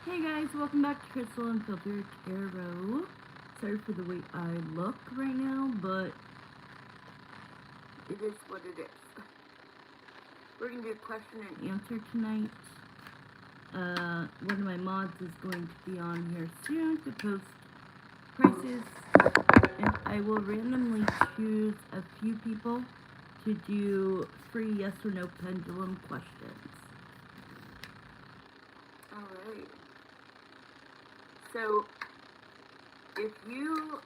Hey guys, welcome back to Crystal Unfiltered Tarot. Sorry for the way I look right now, but it is what it is. We're going to do a question and answer tonight. One of my mods is going to be on here soon to post prices, and I will randomly choose a few people to do free yes or no pendulum questions. Alright. So, if you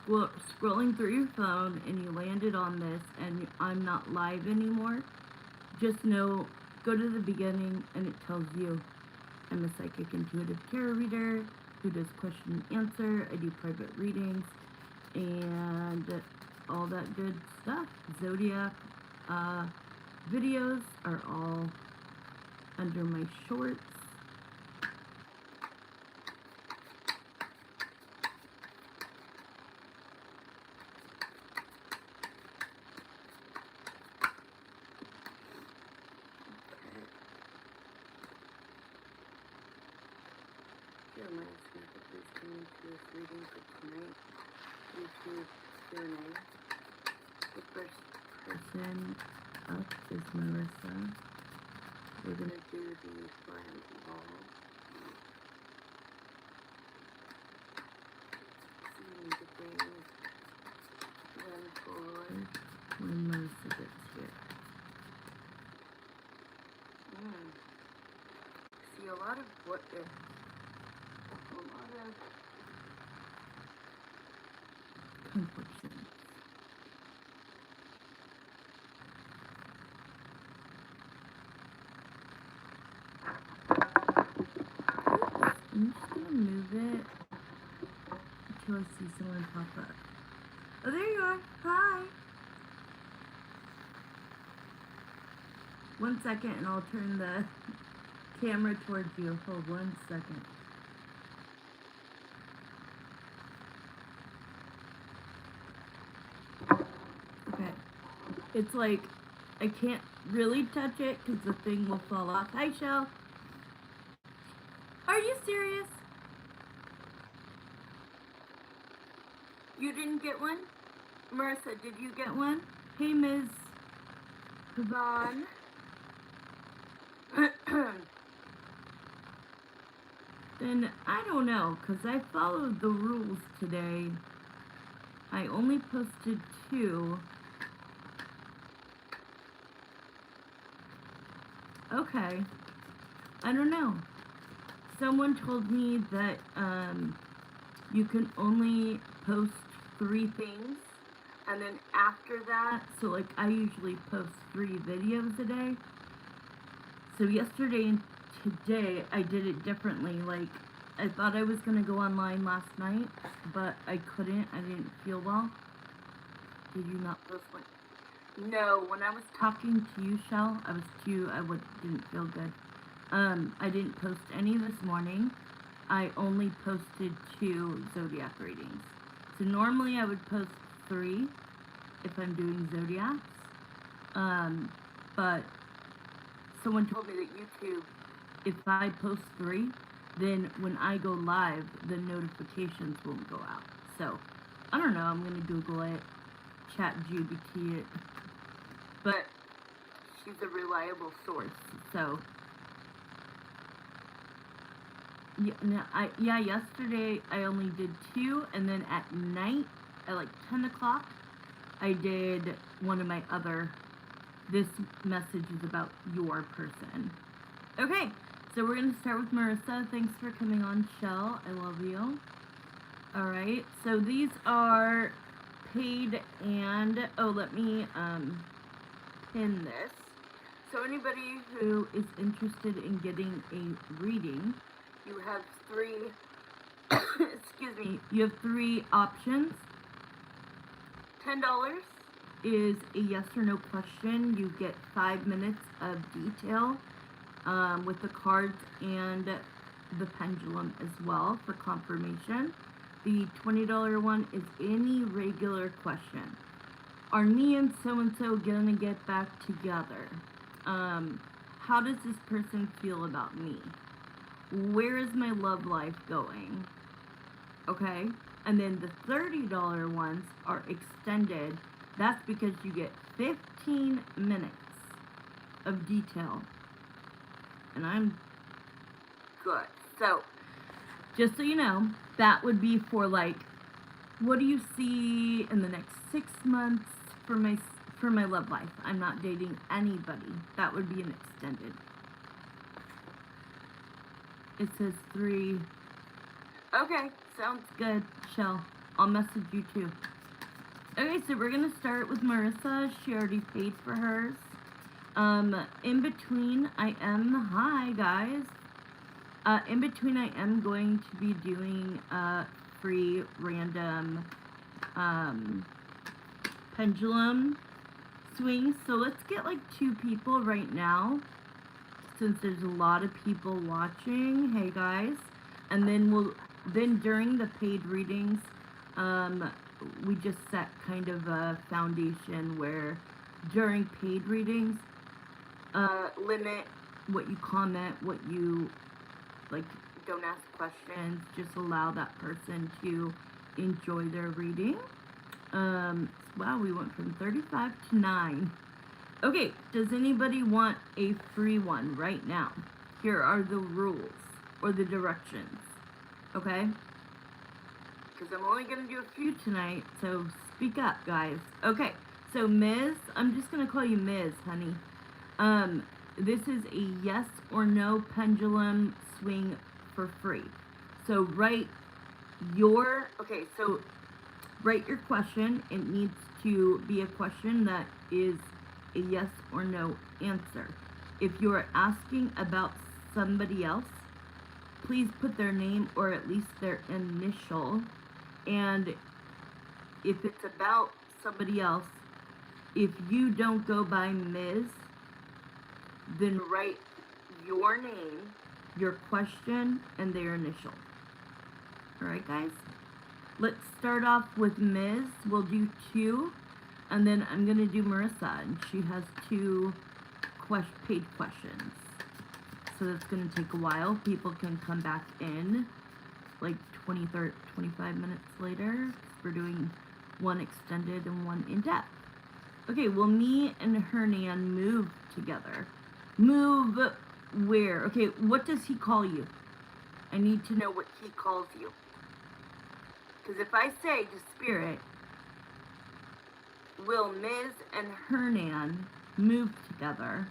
were scrolling through your phone and you landed on this and I'm not live anymore, just know, go to the beginning and it tells you I'm a psychic intuitive tarot reader who does question and answer. I do private readings and all that good stuff. Zodiac videos are all under my shorts. Here, my speaker, please come into this reading for tonight. YouTube Q&A. The first person up is Marissa. We're going to do the flying ball. So we need to bring them forward when Marissa gets here. See a lot of what if. A lot of conflictions. I'm just gonna move it until I see someone pop up. Oh, there you are. Hi. 1 second and I'll turn the camera towards you. Hold 1 second. Okay. It's like I can't really touch it because the thing will fall off. Hi, Shell. Are you serious? You didn't get one? Marissa, did you get one? Hey, Ms. Yvonne. Then I don't know, because I followed the rules today. I only posted 2. Okay. I don't know. Someone told me that you can only post 3 things, and then after that, so like I usually post 3 videos a day. So yesterday and today I did it differently. Like, I thought I was gonna go online last night, but I couldn't. I didn't feel well. Did you not post one? No, when I was talking to you, Shell, I didn't feel good. I didn't post any this morning. I only posted 2 zodiac readings. So normally I would post 3 if I'm doing zodiacs. But someone told me that YouTube, if I post 3, then when I go live, the notifications won't go out. So, I don't know, I'm gonna Google it, ChatGPT it. But she's a reliable source, so. Yeah, yesterday I only did 2, and then at night, at like 10 o'clock, I did one of my other, this message is about your person. Okay, so we're going to start with Marissa. Thanks for coming on, Shell. I love you. Alright, so these are paid and, let me pin this. So anybody who is interested in getting a reading, you have 3, excuse me, you have 3 options. $10 is a yes or no question. You get 5 minutes of detail with the cards and the pendulum as well for confirmation. The $20 one is any regular question. Are me and so-and-so gonna get back together? how does this person feel about me? Where is my love life going? Okay? And then the $30 ones are extended. That's because you get 15 minutes of detail. And I'm good. So, just so you know, that would be for like, what do you see in the next 6 months for my love life? I'm not dating anybody. That would be an extended. It says 3. Okay, sounds good, Shell. I'll message you too. Okay, so we're gonna start with Marissa. She already paid for hers. In between, hi guys. In between, I am going to be doing free random pendulum swings. So let's get like 2 people right now, since there's a lot of people watching. Hey guys. And then during the paid readings, we just set kind of a foundation where during paid readings, limit what you comment, what you like, don't ask questions, just allow that person to enjoy their reading. Wow, we went from 35 to 9. Okay, does anybody want a free one right now? Here are the rules, or the directions, okay? Because I'm only going to do a few tonight, so speak up, guys. Okay, so Ms., I'm just going to call you Ms., honey. This is a yes or no pendulum swing for free. So write your question. It needs to be a question that is a yes or no answer. If you're asking about somebody else, please put their name or at least their initial. And if it's about somebody else, if you don't go by Ms., then write your name, your question, and their initial. Alright, guys? Let's start off with Ms. We'll do 2, and then I'm going to do Marissa, and she has 2 paid questions. So that's going to take a while. People can come back in like 25 minutes later. We're doing 1 extended and 1 in-depth. Okay, will me and Hernan move together? Move where? Okay, what does he call you? I need to know what he calls you. Because if I say to Spirit, will Ms. and Hernan move together,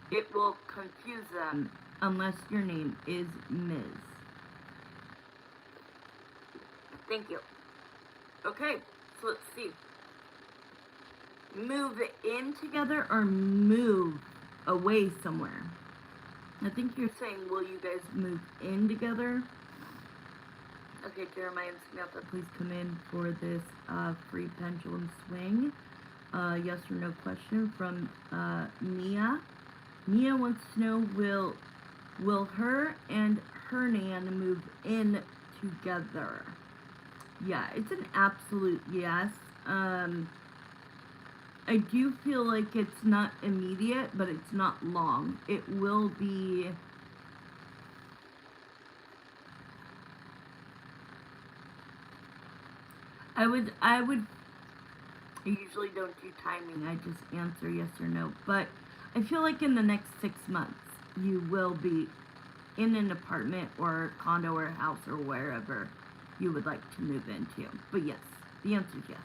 it will confuse them unless your name is Ms. Thank you. Okay, so let's see. Move in together or move away somewhere? I think you're saying, will you guys move in together? Okay, Jeremiah and Samantha, please come in for this free pendulum swing. Yes or no question from Mia. Mia wants to know, will her and Hernan move in together? Yeah, it's an absolute yes. I do feel like it's not immediate, but it's not long. It will be... I usually don't do timing. I just answer yes or no. But I feel like in the next 6 months, you will be in an apartment or condo or house or wherever you would like to move into. But yes, the answer is yes.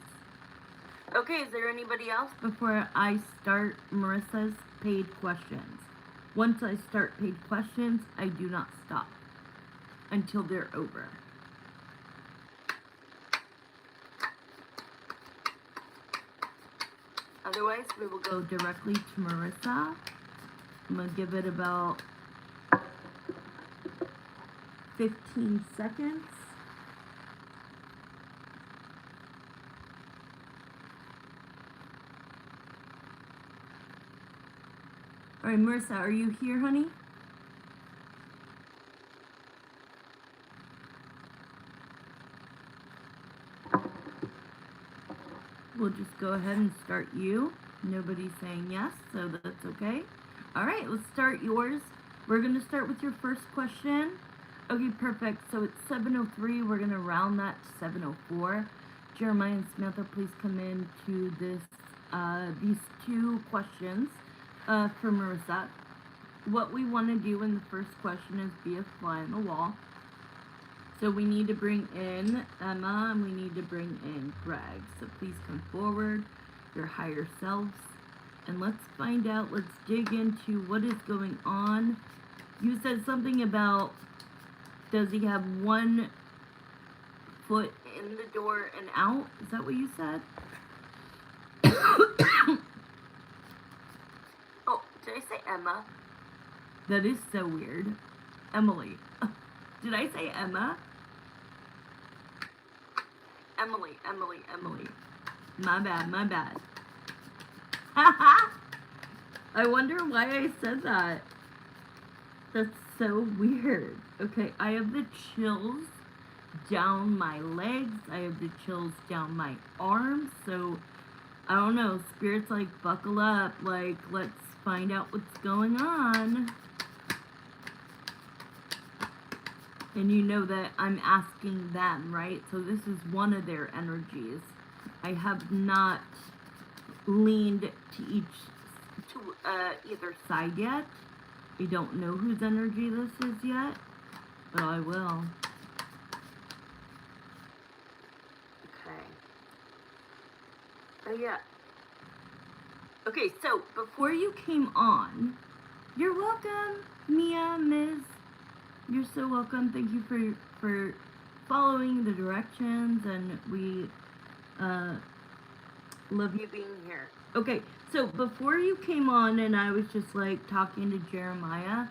Okay, is there anybody else before I start Marissa's paid questions? Once I start paid questions, I do not stop until they're over. Otherwise, we will go directly to Marissa. I'm going to give it about 15 seconds. All right, Marissa, are you here, honey? We'll just go ahead and start you. Nobody's saying yes, so that's okay. All right, let's start yours. We're going to start with your first question. Okay, perfect. So it's 7:03. We're going to round that to 7:04. Jeremiah and Samantha, please come in to these two questions for Marissa. What we want to do in the first question is be a fly on the wall. So we need to bring in Emma and we need to bring in Greg. So please come forward, your higher selves, and let's find out, let's dig into what is going on. You said something about, does he have one foot in the door and out? Is that what you said? Oh, did I say Emma? That is so weird. Emily. Did I say Emma? Emily. My bad. I wonder why I said that. That's so weird. Okay, I have the chills down my legs. I have the chills down my arms. So, I don't know. Spirit's like, buckle up. Like, let's find out what's going on. And you know that I'm asking them, right? So this is one of their energies. I have not leaned to either side yet. I don't know whose energy this is yet, but I will. Okay. Oh yeah. Okay, so before you came on, you're welcome, Mia, Ms. You're so welcome. Thank you for following the directions, and we love you being here. Okay, so before you came on, and I was just like talking to Jeremiah,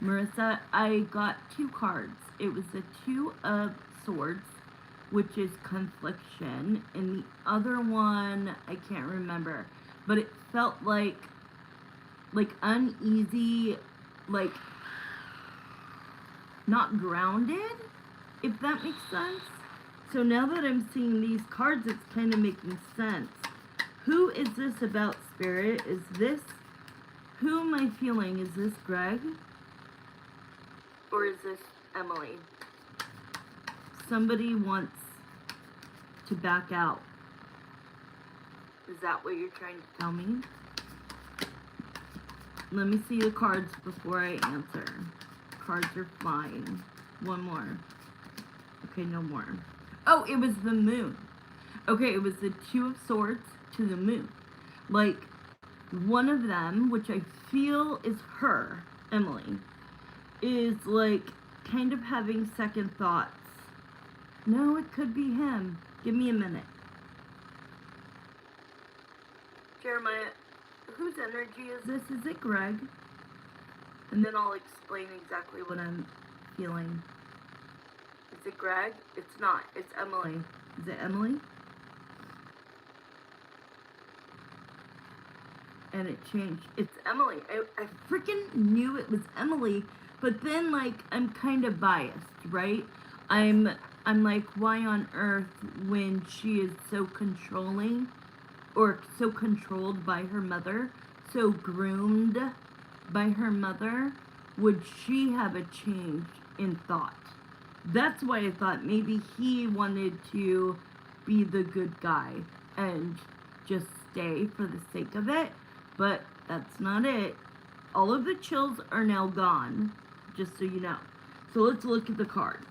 Marissa, I got two cards. It was the Two of Swords, which is confliction, and the other one I can't remember, but it felt like uneasy, like not grounded, if that makes sense. So now that I'm seeing these cards, it's kind of making sense. Who is this about, Spirit? Is this, who am I feeling? Is this Greg? Or is this Emily? Somebody wants to back out. Is that what you're trying to tell me? Let me see the cards before I answer. Cards are fine. One more. Okay, no more. Oh, it was the moon. Okay, it was the Two of Swords to the moon. Like, one of them, which I feel is her, Emily, is like kind of having second thoughts. No, it could be him. Give me a minute. Jeremiah, whose energy is this? Is it Greg? And then I'll explain exactly what I'm feeling. Is it Greg? It's not. It's Emily. Is it Emily? And it changed. It's Emily. I freaking knew it was Emily, but then like I'm kind of biased, right? I'm like, why on earth, when she is so controlling or so controlled by her mother, so groomed by her mother, would she have a change in thought? That's why I thought maybe he wanted to be the good guy and just stay for the sake of it, but that's not it. All of the chills are now gone, just so you know. So let's look at the cards.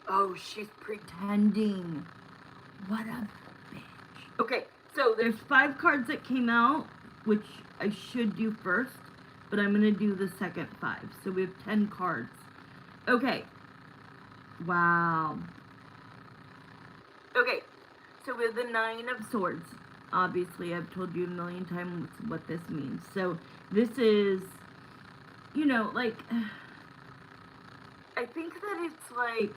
Oh, she's pretending. What a bitch. Okay, so there's 5 cards that came out, which I should do first, but I'm going to do the second 5. So we have 10 cards. Okay. Wow. Okay, so we have the 9 of Swords. Obviously, I've told you a million times what this means. So this is, you know, like, I think that it's like,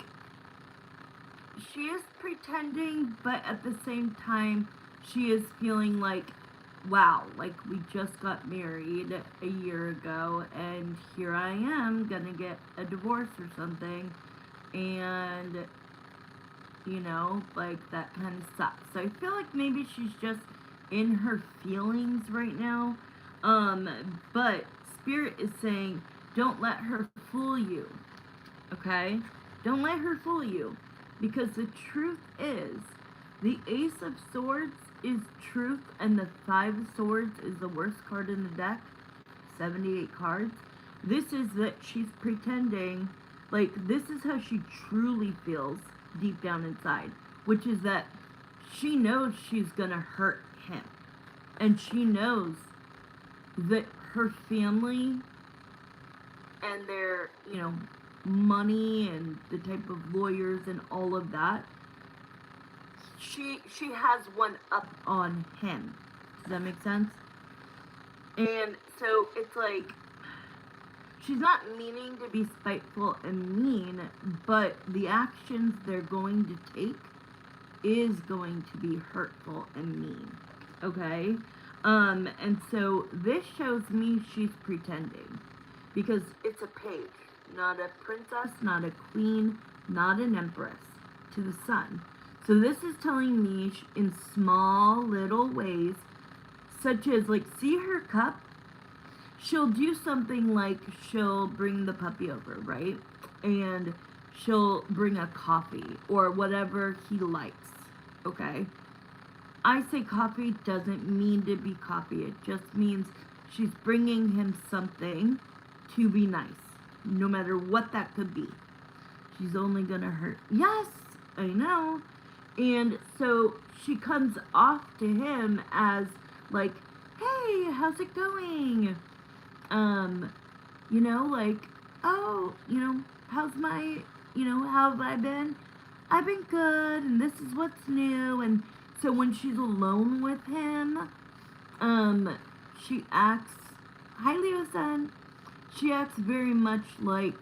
she is pretending, but at the same time, she is feeling like, wow, like we just got married a year ago, and here I am gonna get a divorce or something, and, you know, like, that kind of sucks. So I feel like maybe she's just in her feelings right now. Um, but Spirit is saying, don't let her fool you. Okay? Don't let her fool you. Because the truth is, the Ace of Swords is truth, and the Five of Swords is the worst card in the deck. 78 cards. This is that she's pretending, like, this is how she truly feels deep down inside, which is that she knows she's gonna hurt him. And she knows that her family and their, money and the type of lawyers and all of that, she has one up on him. Does that make sense? And so it's like, she's not meaning to be spiteful and mean, but the actions they're going to take is going to be hurtful and mean. Okay? And so this shows me she's pretending. Because it's a page, not a princess, not a queen, not an empress, to the sun. So this is telling me in small little ways, such as, like, see her cup? She'll do something like she'll bring the puppy over, right? And she'll bring a coffee or whatever he likes, okay? I say coffee doesn't mean to be coffee. It just means she's bringing him something to be nice, no matter what that could be. She's only gonna hurt. Yes, I know. And so she comes off to him as like, hey, how's it going? Like, oh, how's my, how have I been? I've been good, and this is what's new. And so when she's alone with him, she acts, hi Leo-san, she acts very much like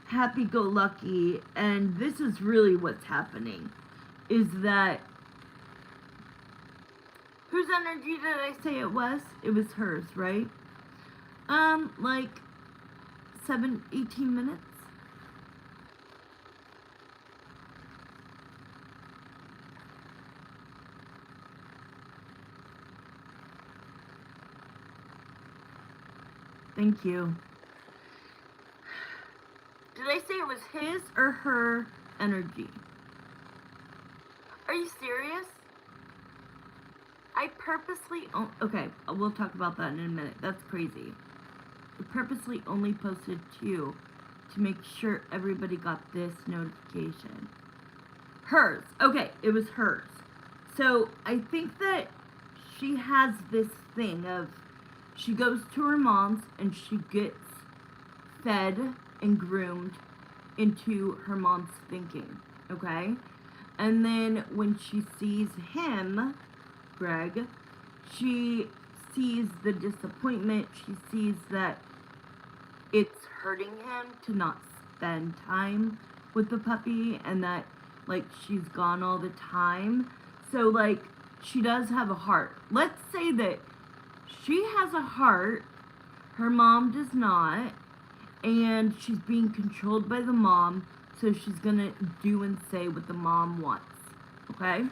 happy-go-lucky, and this is really what's happening, is that, whose energy did I say it was? It was hers, right? Like 18 minutes. Thank you. Did I say it was his or her energy? Are you serious? I purposely... okay, we'll talk about that in a minute. That's crazy. I purposely only posted 2 to make sure everybody got this notification. Hers. Okay, it was hers. So I think that she has this thing of, she goes to her mom's and she gets fed and groomed into her mom's thinking, okay? And then when she sees him, Greg, she sees the disappointment, she sees that it's hurting him to not spend time with the puppy, and that, like, she's gone all the time. So, like, she does have a heart. Let's say that she has a heart, her mom does not, and she's being controlled by the mom, so she's gonna do and say what the mom wants, okay?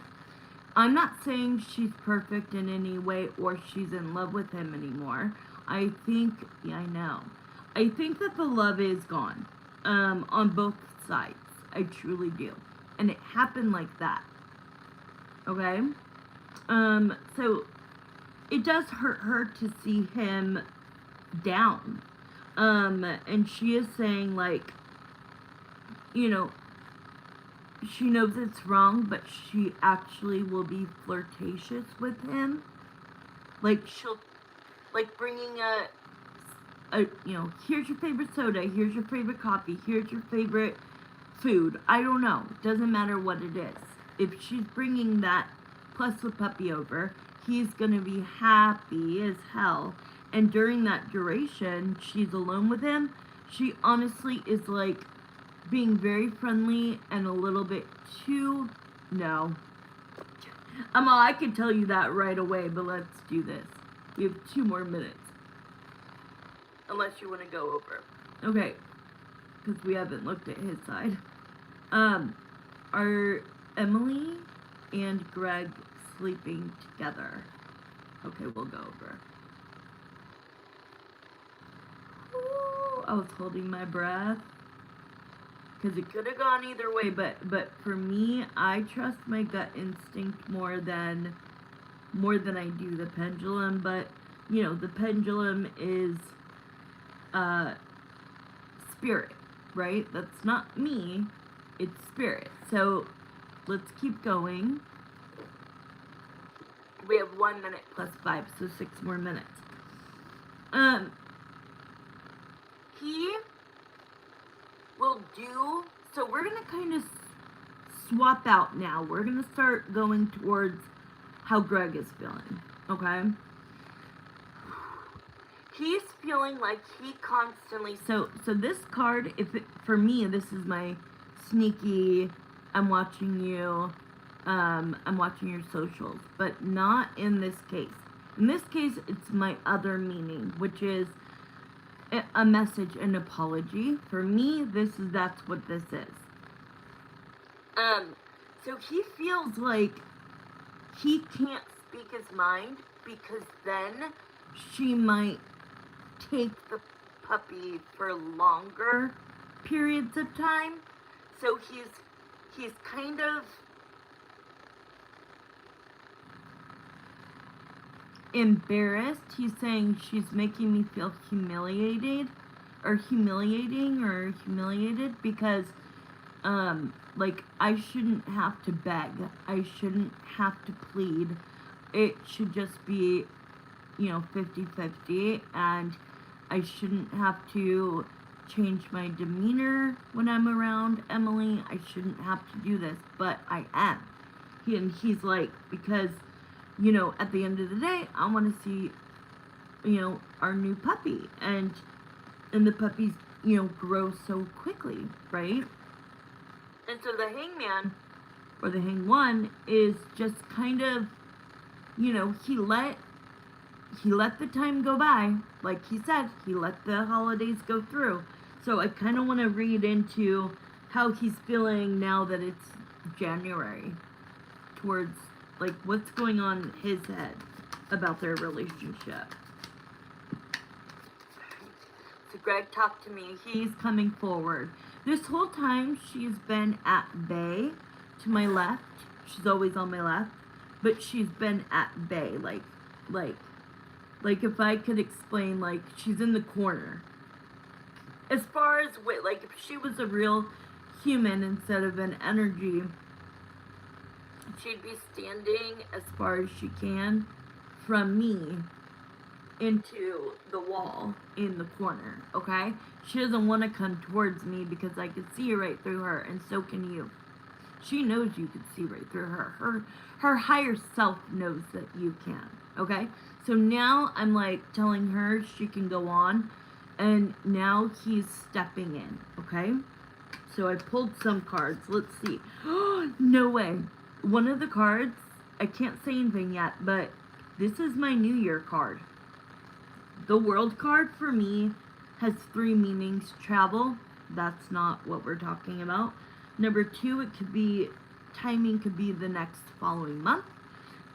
I'm not saying she's perfect in any way or she's in love with him anymore. I think, yeah, I know. I think that the love is gone, on both sides. I truly do. And it happened like that, okay? So it does hurt her to see him down. And she is saying, like, she knows it's wrong, but she actually will be flirtatious with him. Like, she'll, like, bringing here's your favorite soda, here's your favorite coffee, here's your favorite food. I don't know. Doesn't matter what it is. If she's bringing that plus the puppy over, he's gonna be happy as hell. And during that duration, she's alone with him. She honestly is, like, being very friendly and a little bit too... No. I could tell you that right away, but let's do this. We have 2 more minutes. Unless you want to go over. Okay. Because we haven't looked at his side. Are Emily and Greg sleeping together. Okay, we'll go over. Ooh, I was holding my breath because it could have gone either way, but for me, I trust my gut instinct more than I do the pendulum. But you know, the pendulum is spirit, right? That's not me, it's spirit. So let's keep going. We have 1 minute plus 5, so 6 more minutes. He will do, so we're gonna kind of swap out now. We're gonna start going towards how Greg is feeling, okay? He's feeling like he constantly, so this card, for me, this is my sneaky, I'm watching you, I'm watching your socials, but not in this case. In this case, it's my other meaning, which is a message, an apology. For me, that's what this is. So he feels like he can't speak his mind because then she might take the puppy for longer periods of time. So he's kind of embarrassed. He's saying she's making me feel humiliating or humiliated because like I shouldn't have to beg. I shouldn't have to plead. It should just be, you know, 50-50, and I shouldn't have to change my demeanor when I'm around Emily. I shouldn't have to do this, but I am. He's like, because, you know, at the end of the day, I want to see, you know, our new puppy, and the puppies, you know, grow so quickly, right? And so the hangman, or the hang one, is just kind of, you know, he let the time go by. Like he said, he let the holidays go through. So I kind of want to read into how he's feeling now that it's January, towards, like, what's going on in his head about their relationship. So Greg talked to me. He's coming forward. This whole time she's been at bay to my left. She's always on my left, but she's been at bay, like if I could explain, like, she's in the corner. As far as, like, if she was a real human instead of an energy, she'd be standing as far as she can from me into the wall in the corner, okay? She doesn't want to come towards me because I can see right through her, and so can you. She knows you can see right through her. Her higher self knows that you can, okay? So now I'm like telling her she can go on, and now he's stepping in, okay? So I pulled some cards. Let's see. No way. One of the cards, I can't say anything yet, but this is my New Year card. The World card for me has 3 meanings. Travel, that's not what we're talking about. Number 2, it could be, timing could be the next following month.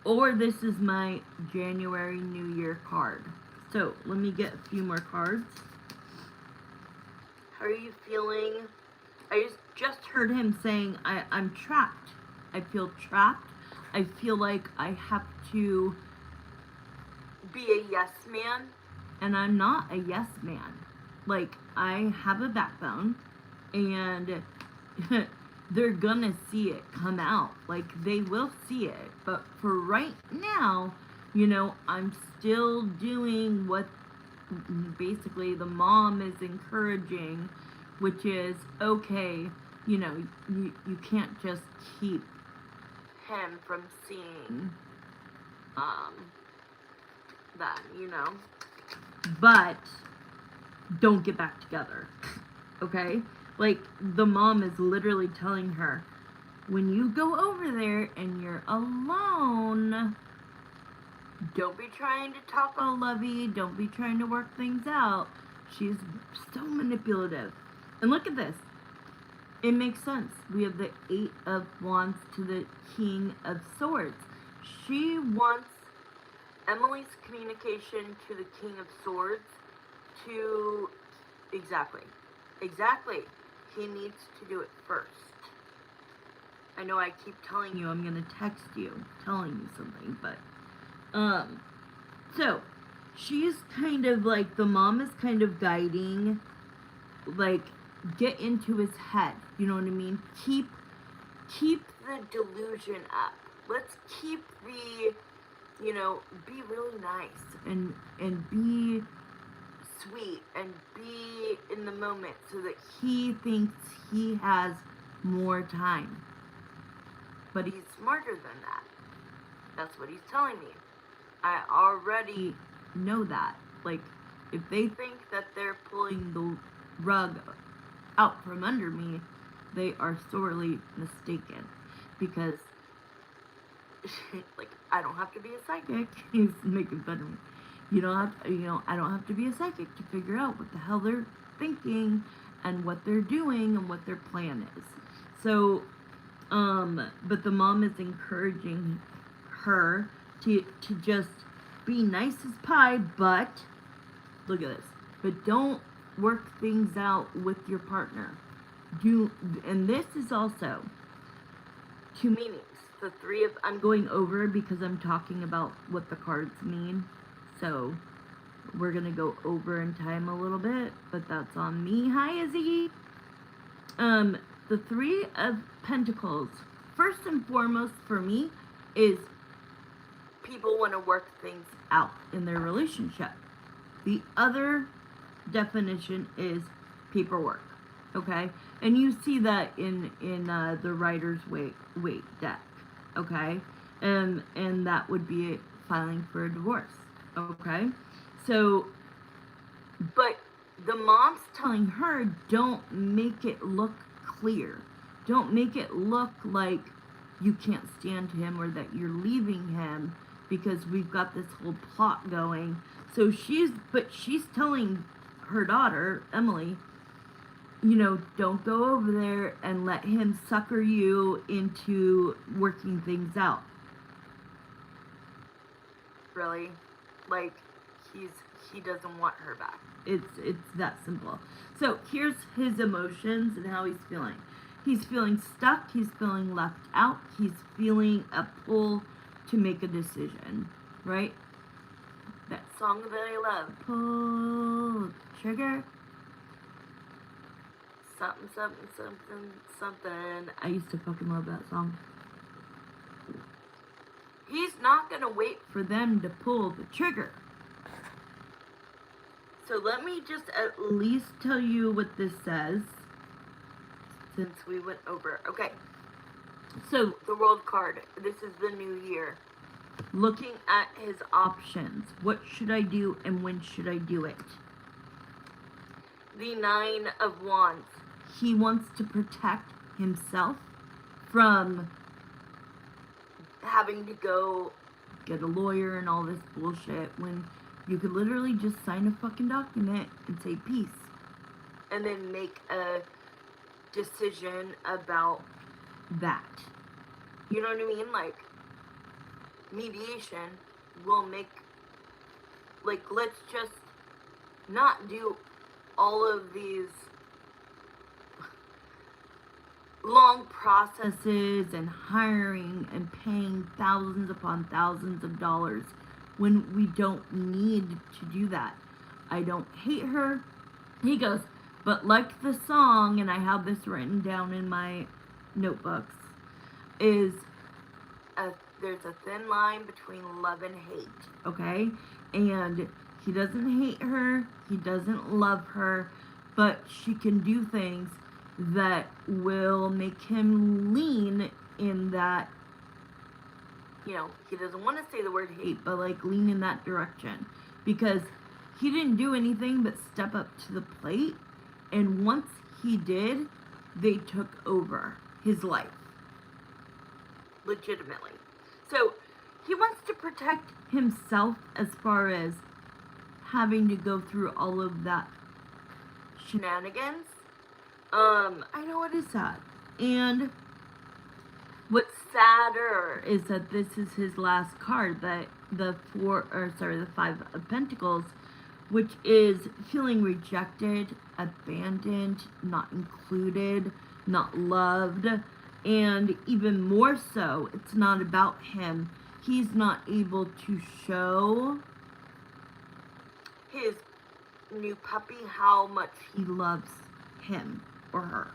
Or this is my January New Year card. So let me get a few more cards. How are you feeling? I just heard him saying, I'm trapped. I feel trapped. I feel like I have to be a yes man, and I'm not a yes man. Like, I have a backbone, and they're gonna see it come out. Like, they will see it. But for right now, you know, I'm still doing what basically the mom is encouraging, which is, okay, you know, you can't just keep him from seeing that, you know. But don't get back together, okay? Like, the mom is literally telling her, when you go over there and you're alone, don't be trying to talk all lovey, don't be trying to work things out. She's so manipulative. And look at this. It makes sense. We have the 8 of Wands to the King of Swords. she wants Emily's communication to the King of Swords to... Exactly. He needs to do it first. I know I keep telling you I'm gonna text you, telling you something, but, so, she's kind of like, the mom is kind of guiding, like, get into his head, you know what I mean? Keep the delusion up. Let's keep the, you know, be really nice, and be sweet, and be in the moment, so that he thinks he has more time. But he's smarter than that. That's what he's telling me. I already know that. Like, if they think that they're pulling the rug out from under me, they are sorely mistaken. Because, like, I don't have to be a psychic. He's making fun of me. You don't have to, I don't have to be a psychic to figure out what the hell they're thinking, and what they're doing, and what their plan is. So, but the mom is encouraging her to just be nice as pie, but, look at this, but don't work things out with your partner. And this is also 2 meanings. The 3 of, I'm going over because I'm talking about what the cards mean, so we're gonna go over in time a little bit, but that's on me. Hi, Izzy. The 3 of Pentacles, first and foremost for me, is people want to work things out in their relationship. The other definition is paperwork, okay? And you see that in the Rider-Waite deck, okay? And that would be filing for a divorce, okay? So, but the mom's telling her, don't make it look clear. Don't make it look like you can't stand him, or that you're leaving him, because we've got this whole plot going. So she's telling her daughter, Emily, don't go over there and let him sucker you into working things out. Really? Like, he doesn't want her back. It's that simple. So here's his emotions and how he's feeling. He's feeling stuck. He's feeling left out. He's feeling a pull to make a decision, right? That song that I love. Pull trigger. Something, something, something, something. I used to fucking love that song. He's not gonna wait for them to pull the trigger. So let me just at least tell you what this says, since we went over. Okay, so the World card, this is the new year. Looking at his options. What should I do, and when should I do it? The 9 of Wands. He wants to protect himself from having to go get a lawyer and all this bullshit, when you could literally just sign a fucking document and say peace, and then make a decision about that. You know what I mean? Like, mediation will make, like, let's just not do all of these long processes and hiring and paying thousands upon thousands of dollars when we don't need to do that. I don't hate her. He goes, but like the song, and I have this written down in my notebooks, is there's a thin line between love and hate, okay? And he doesn't hate her, he doesn't love her, but she can do things that will make him lean in that, he doesn't want to say the word hate, but like lean in that direction, because he didn't do anything but step up to the plate, and once he did, they took over his life, legitimately. So he wants to protect himself as far as having to go through all of that shenanigans. I know it is sad, and What's sadder is that this is his last card, that the Five of Pentacles, which is feeling rejected, abandoned, not included, not loved, and even more so, it's not about him. He's not able to show his new puppy how much he loves him or her.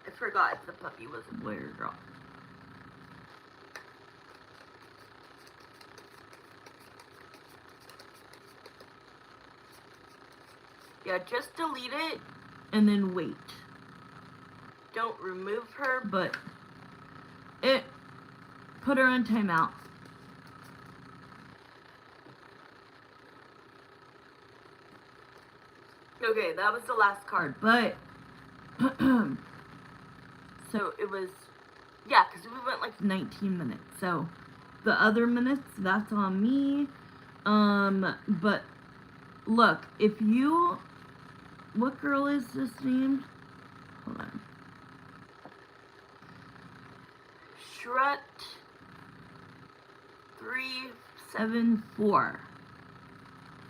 I forgot if the puppy was a boy or a girl. Yeah, just delete it and then wait. Don't remove her, but put her on timeout. Okay, that was the last card, but so it was, yeah, because we went like 19 minutes. So the other minutes, that's on me. But look, if you, what girl is this named? Hold on. Shrut 374.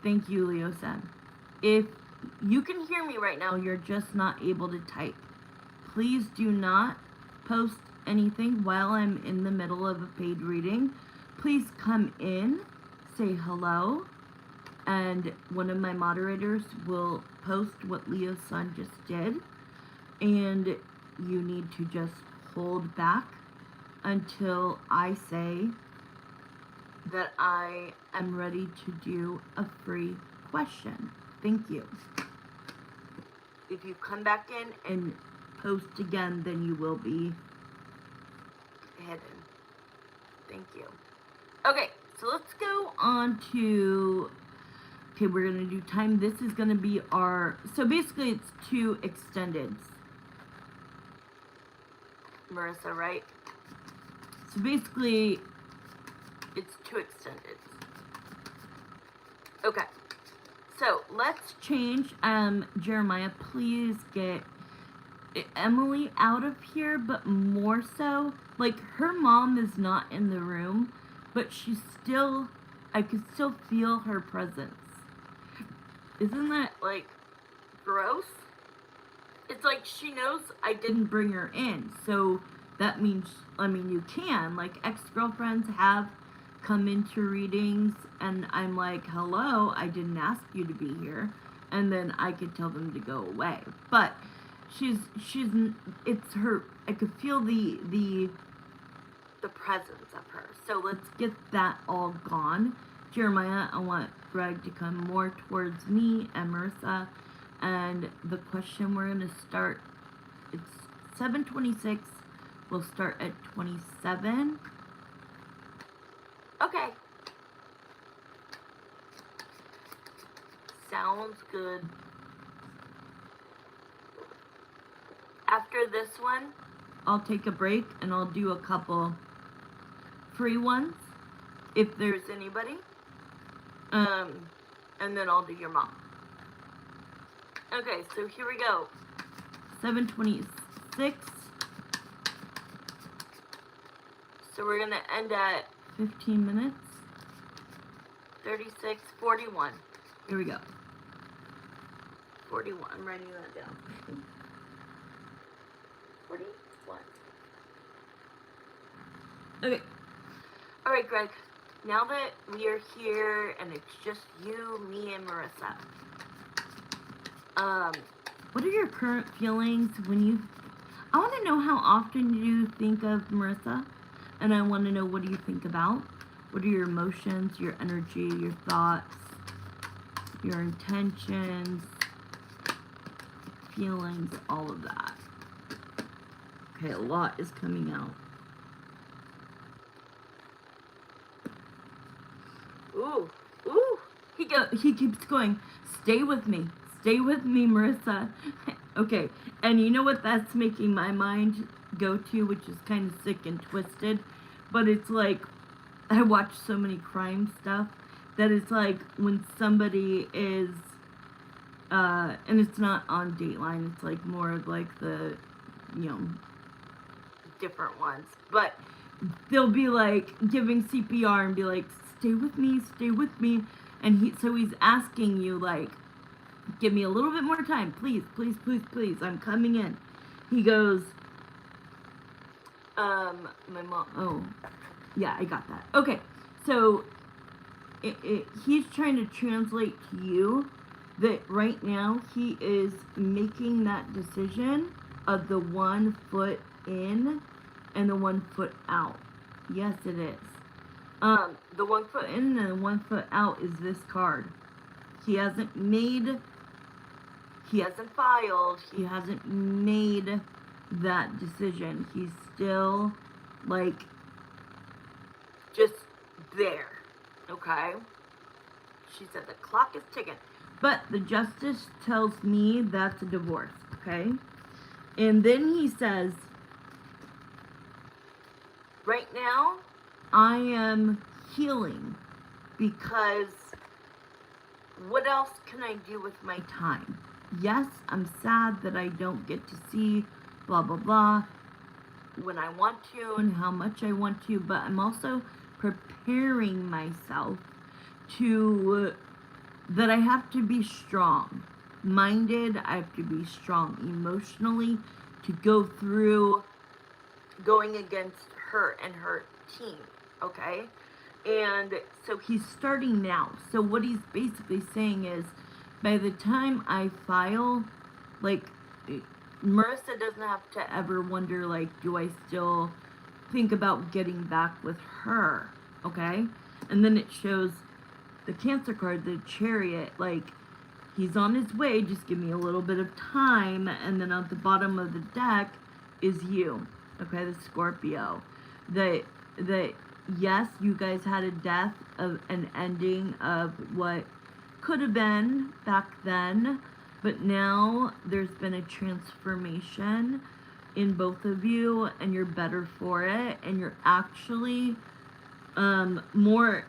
Thank you, Leo-san. If you can hear me right now, you're just not able to type. Please do not post anything while I'm in the middle of a paid reading. Please come in, say hello, and one of my moderators will post what Leo-san just did. And you need to just hold back until I say that I am ready to do a free question. Thank you. If you come back in and post again, then you will be hidden. Thank you. Okay, so let's go on to, okay, we're going to do time. This is going to be our, so basically it's 2 extendeds. Marissa, right? So basically, it's 2 extendeds. Okay. So let's change. Jeremiah, please get Emily out of here, but more so, like, her mom is not in the room, but she's still, I could still feel her presence. Isn't that, like, gross? It's like she knows I didn't bring her in, so that means, I mean, you can, like, ex-girlfriends have come into readings, and I'm like, hello, I didn't ask you to be here, and then I could tell them to go away. But it's her, I could feel the presence of her. So let's get that all gone. Jeremiah, I want Greg to come more towards me and Marissa, and the question we're gonna start, it's 7:26, we'll start at 27. Okay. Sounds good. After this one, I'll take a break and I'll do a couple free ones, if there's anybody. And then I'll do your mom. Okay, so here we go. 7:26. So we're gonna end at 15 minutes. 36, 41. Here we go. 41. I'm writing that down. 41. Okay. Alright, Greg. Now that we are here and it's just you, me, and Marissa, what are your current feelings when you... I want to know how often you think of Marissa, and I want to know, what do you think about? What are your emotions, your energy, your thoughts, your intentions, feelings, all of that. Okay, a lot is coming out. Ooh, ooh. He keeps going, stay with me, Marissa. Okay, and you know what that's making my mind go to, which is kind of sick and twisted, but it's like, I watch so many crime stuff that it's like when somebody is, and it's not on Dateline, it's like more of like the, you know, different ones, but they'll be like giving CPR and be like, stay with me, and so he's asking you like, give me a little bit more time, please, please, please, please, I'm coming in. He goes, my mom, oh, yeah, I got that. Okay, so he's trying to translate to you that right now he is making that decision of the 1 foot in and the 1 foot out. Yes, it is. The 1 foot in and the 1 foot out is this card. He hasn't filed, he hasn't made that decision. He's still like just there. Okay? She said the clock is ticking. But the justice tells me that's a divorce. Okay? And then he says, right now, I am healing because what else can I do with my time? Yes, I'm sad that I don't get to see blah, blah, blah when I want to and how much I want to, but I'm also preparing myself to, that I have to be strong minded, I have to be strong emotionally to go through going against her and her team, okay? And so he's starting now. So what he's basically saying is, by the time I file, like, Marissa doesn't have to ever wonder, like, do I still think about getting back with her, okay? And then it shows the Cancer card, the Chariot, like, he's on his way, just give me a little bit of time, and then at the bottom of the deck is you, okay, the Scorpio. That yes, you guys had a death of an ending of what could have been back then, but now there's been a transformation in both of you, and you're better for it, and you're actually more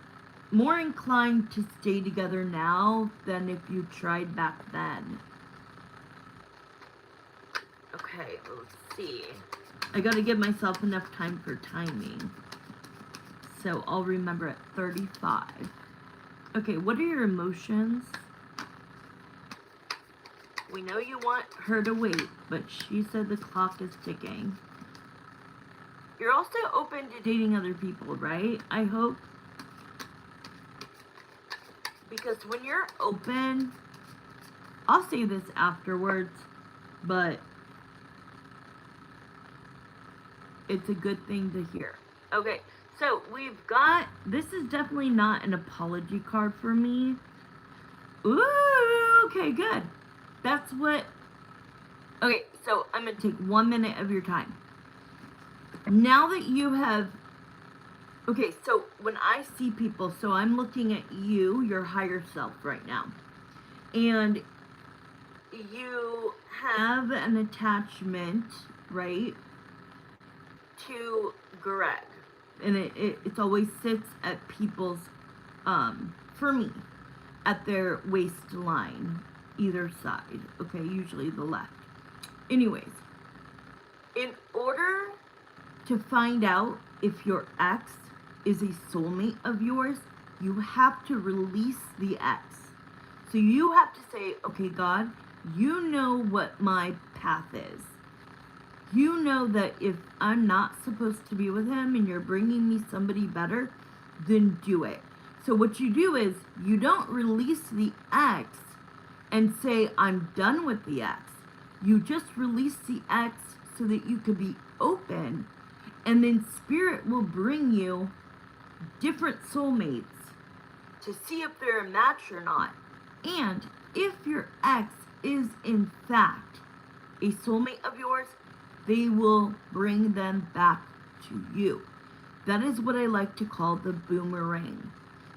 inclined to stay together now than if you tried back then. Okay, let's see. I gotta give myself enough time for timing. So I'll remember at 35. Okay, what are your emotions? We know you want her to wait, but she said the clock is ticking. You're also open to dating other people, right? I hope. Because when you're open, I'll say this afterwards, but it's a good thing to hear. Okay, so we've got, this is definitely not an apology card for me. Ooh, okay, good. That's what, okay, so I'm going to take 1 minute of your time. Now that you have, okay, so when I see people, so I'm looking at you, your higher self right now, and you have an attachment, right, to Greg, and it always sits at people's, for me, at their waistline, either side, okay, usually the left. Anyways, in order to find out if your ex is a soulmate of yours, you have to release the ex. So you have to say, okay, God, you know what my path is. You know that if I'm not supposed to be with him and you're bringing me somebody better, then do it. So what you do is you don't release the ex and say, I'm done with the ex. You just release the ex so that you could be open, and then Spirit will bring you different soulmates to see if they're a match or not. And if your ex is in fact a soulmate of yours, they will bring them back to you. That is what I like to call the boomerang.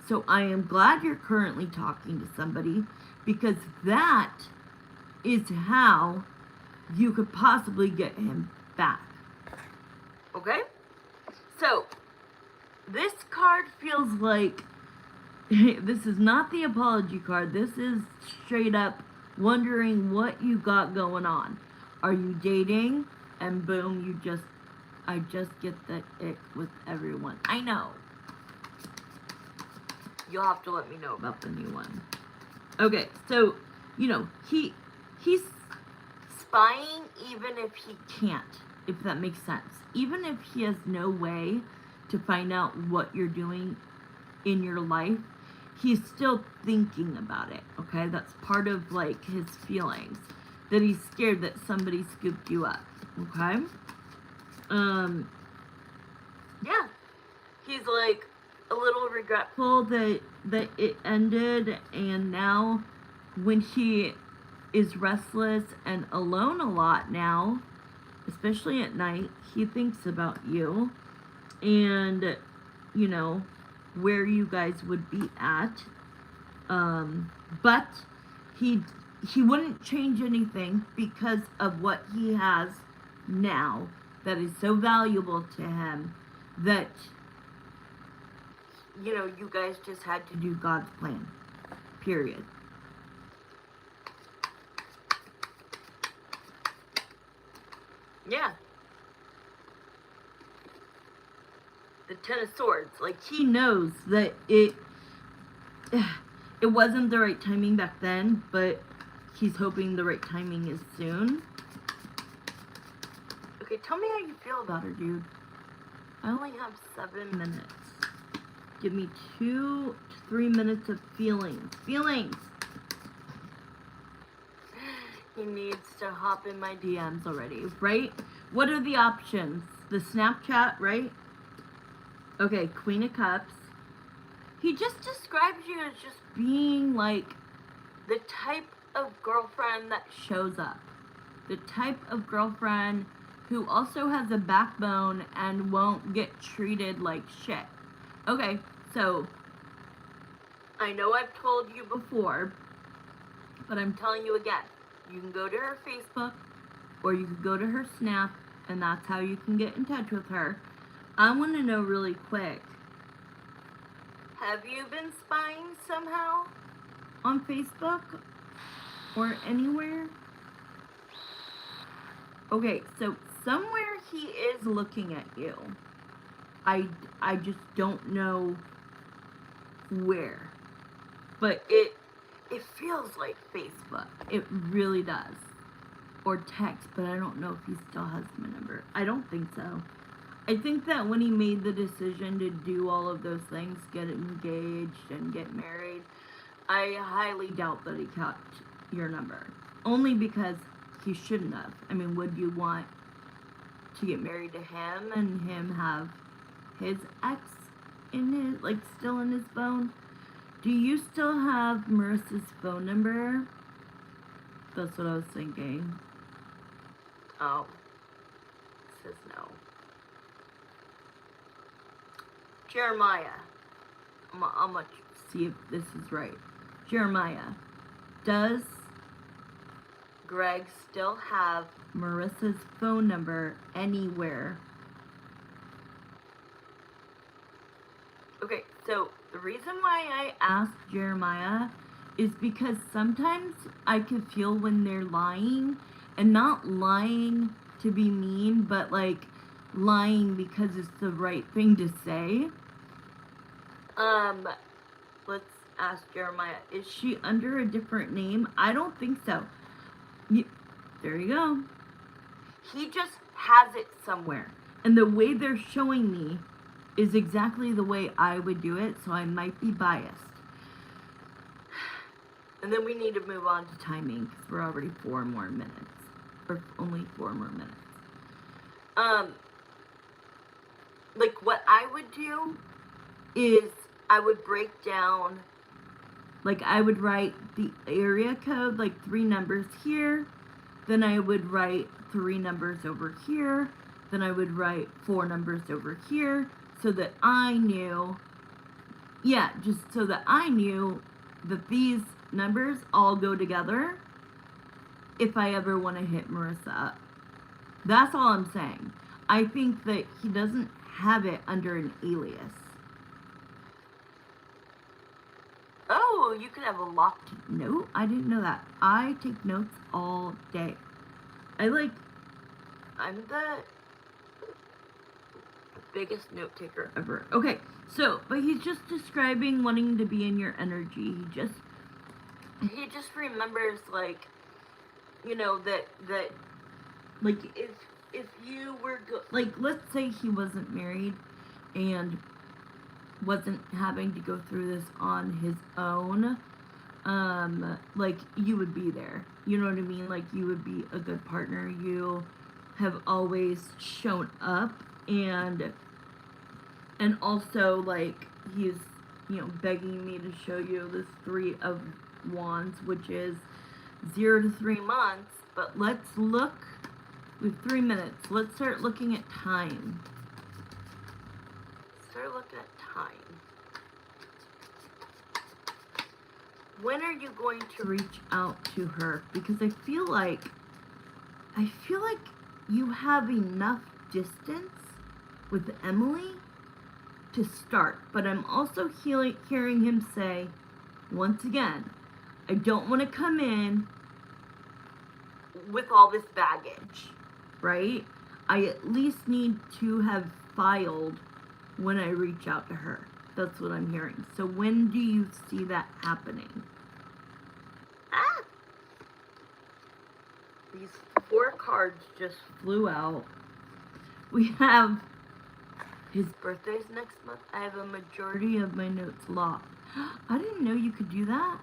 So I am glad you're currently talking to somebody, because that is how you could possibly get him back. Okay? So, this card feels like, this is not the apology card. This is straight up wondering what you got going on. Are you dating? And boom, you just I just get the ick with everyone. I know. You'll have to let me know about the new one. Okay, so, you know, he's spying even if he can't, if that makes sense. Even if he has no way to find out what you're doing in your life, he's still thinking about it, okay? That's part of, like, his feelings. That he's scared that somebody scooped you up, okay? Yeah. He's, like, a little regretful that it ended, and now when he is restless and alone a lot now, especially at night, he thinks about you and, you know, where you guys would be at. But he wouldn't change anything because of what he has now that is so valuable to him that, you know, you guys just had to do God's plan. Period. Yeah. The Ten of Swords. Like, he knows that it wasn't the right timing back then, but he's hoping the right timing is soon. Okay, tell me how you feel about her, dude. I only have 7 minutes. Give me 2 to 3 minutes of feelings. Feelings! He needs to hop in my DMs already, right? What are the options? The Snapchat, right? Okay, Queen of Cups. He just describes you as just being like the type of girlfriend that shows up. The type of girlfriend who also has a backbone and won't get treated like shit. Okay, so I know I've told you before, but I'm telling you again. You can go to her Facebook or you can go to her Snap, and that's how you can get in touch with her. I want to know really quick. Have you been spying somehow on Facebook or anywhere? Okay, so somewhere he is looking at you. I just don't know where. But it feels like Facebook. It really does. Or text, but I don't know if he still has my number. I don't think so. I think that when he made the decision to do all of those things, get engaged and get married, I highly doubt that he kept your number. Only because he shouldn't have. I mean, would you want to get married to him and him have his ex in his, like, still in his phone? Do you still have Marissa's phone number? That's what I was thinking. Oh. It says no. Jeremiah. I'm gonna see if this is right. Jeremiah. Does Greg still have Marissa's phone number anywhere? Okay, so the reason why I asked Jeremiah is because sometimes I could feel when they're lying, and not lying to be mean, but like lying because it's the right thing to say. Let's ask Jeremiah. Is she under a different name? I don't think so. There you go. He just has it somewhere. And the way they're showing me is exactly the way I would do it, so I might be biased. And then we need to move on to timing, because we're already 4 more minutes. Or only 4 more minutes. Like, what I would do is I would break down, like, I would write the area code, like 3 numbers here. Then I would write 3 numbers over here. Then I would write 4 numbers over here, so that I knew, just so that I knew that these numbers all go together if I ever want to hit Marissa up. That's all I'm saying. I think that he doesn't have it under an alias. Oh, you can have a locked note? I didn't know that. I take notes all day. I'm the biggest note taker ever. Okay, so, but he's just describing wanting to be in your energy. He just remembers, like, you know, that like, if you were like, let's say he wasn't married and wasn't having to go through this on his own, like, you would be there. You know what I mean? Like, you would be a good partner. You have always shown up, and also, like, he's, you know, begging me to show you this 3 of Wands, which is 0 to 3 months. But let's look. We have 3 minutes. Let's start looking at time. Start looking at time. When are you going to reach out to her? Because I feel like you have enough distance with Emily to start. But I'm also hearing him say, once again, I don't want to come in with all this baggage, right? I at least need to have filed when I reach out to her. That's what I'm hearing. So when do you see that happening? Ah! These 4 cards just flew out. We have his birthday's next month. I have a majority of my notes locked. I didn't know you could do that.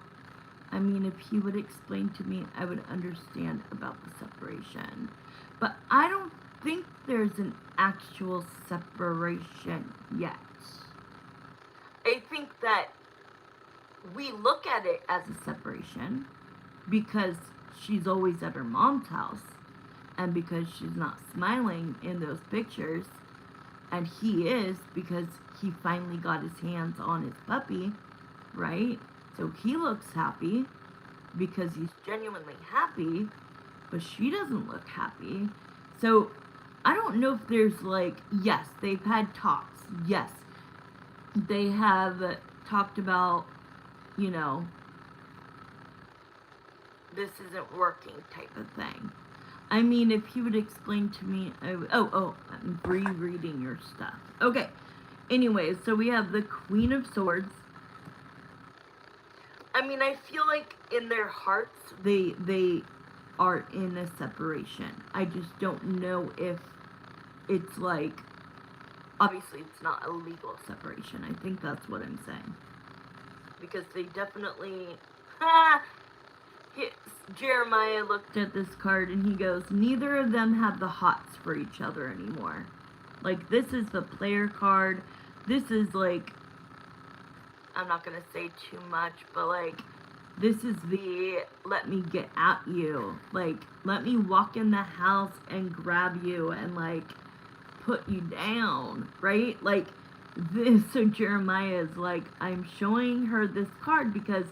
I mean, if he would explain to me, I would understand about the separation. But I don't think there's an actual separation yet. I think that we look at it as a separation because she's always at her mom's house and because she's not smiling in those pictures, and he is because he finally got his hands on his puppy, right? So he looks happy because he's genuinely happy, but she doesn't look happy. So I don't know if there's, like, yes, they've had talks. Yes, they have talked about, you know, this isn't working type of thing. I mean, if he would explain to me, I'm rereading your stuff. Okay. Anyways, so we have the Queen of Swords. I mean, I feel like in their hearts, they are in a separation. I just don't know if it's like, obviously it's not a legal separation. I think that's what I'm saying. Because they definitely, Jeremiah looked at this card and he goes, neither of them have the hots for each other anymore. Like, this is the player card. This is, like, I'm not going to say too much, but, like, this is the let me get at you. Like, let me walk in the house and grab you and, like, put you down, right? Like, this, so Jeremiah is like, I'm showing her this card because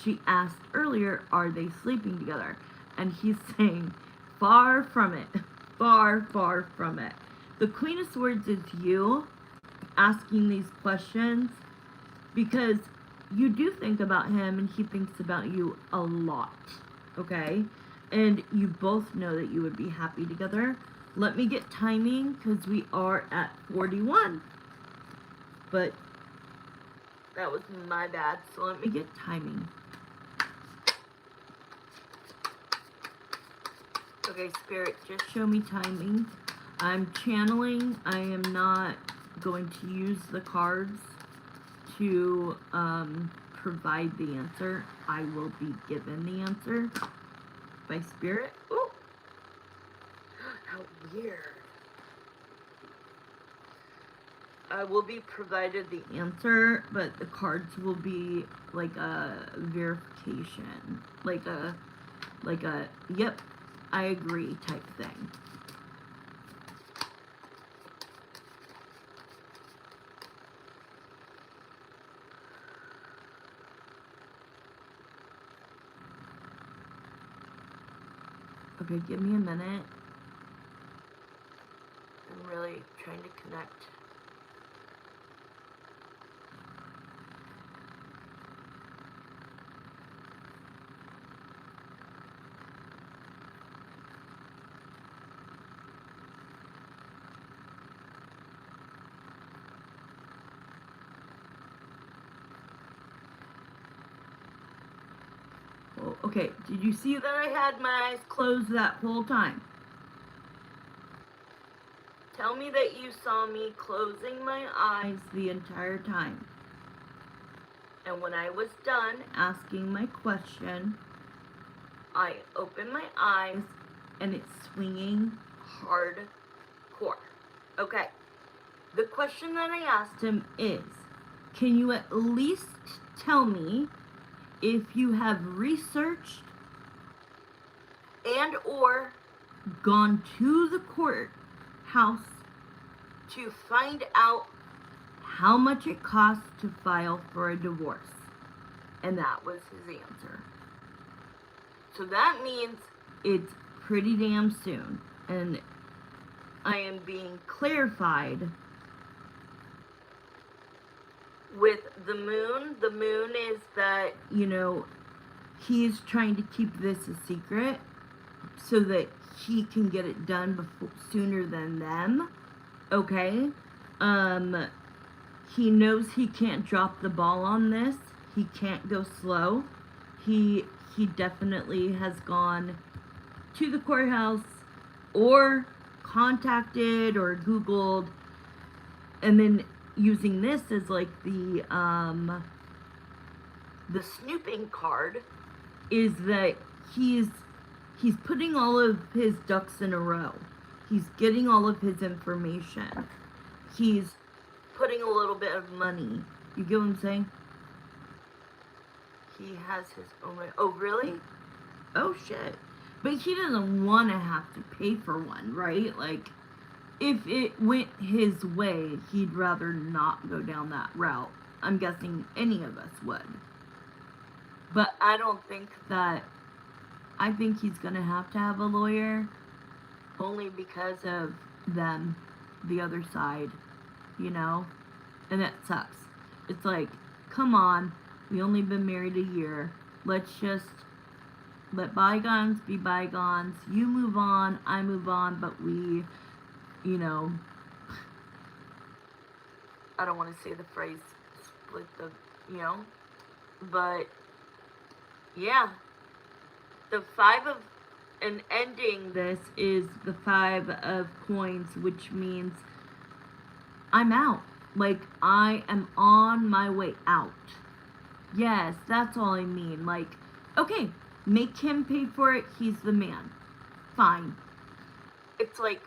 she asked earlier, are they sleeping together? And he's saying, far from it. Far, far from it. The Queen of Swords is you asking these questions because you do think about him and he thinks about you a lot, okay? And you both know that you would be happy together. Let me get timing because we are at 41. But that was my bad, so let me get timing. Okay, Spirit, just show me timing. I'm channeling. I am not going to use the cards to provide the answer. I will be given the answer by Spirit. Ooh! How weird. I will be provided the answer, but the cards will be like a verification. Like a, yep, I agree type thing. Okay, give me a minute. I'm really trying to connect. Oh, okay, did you see that I had my eyes closed that whole time? Tell me that you saw me closing my eyes the entire time. And when I was done asking my question, I opened my eyes and it's swinging hardcore. Okay, the question that I asked him is, can you at least tell me if you have researched and or gone to the courthouse to find out how much it costs to file for a divorce? And that was his answer. So that means it's pretty damn soon. And I am being clarified with the moon. The moon is that, he's trying to keep this a secret so that he can get it done sooner than them. Okay? He knows he can't drop the ball on this. He can't go slow. He definitely has gone to the courthouse or contacted or Googled, and then using this as like the snooping card is that he's putting all of his ducks in a row. He's getting all of his information. He's putting a little bit of money. You get what I'm saying? He has his own way. Oh, really? Oh, shit. But he doesn't want to have to pay for one, right? Like, if it went his way, he'd rather not go down that route. I'm guessing any of us would. But I don't think that... I think he's going to have a lawyer. Only because of them, the other side, And that sucks. It's like, come on. We only been married a year. Let's just let bygones be bygones. You move on, I move on, but we, I don't want to say the phrase split the, but yeah. The and ending this is the 5 of coins, which means I'm out. Like, I am on my way out. Yes, that's all I mean. Like, okay, make him pay for it. He's the man. Fine. It's like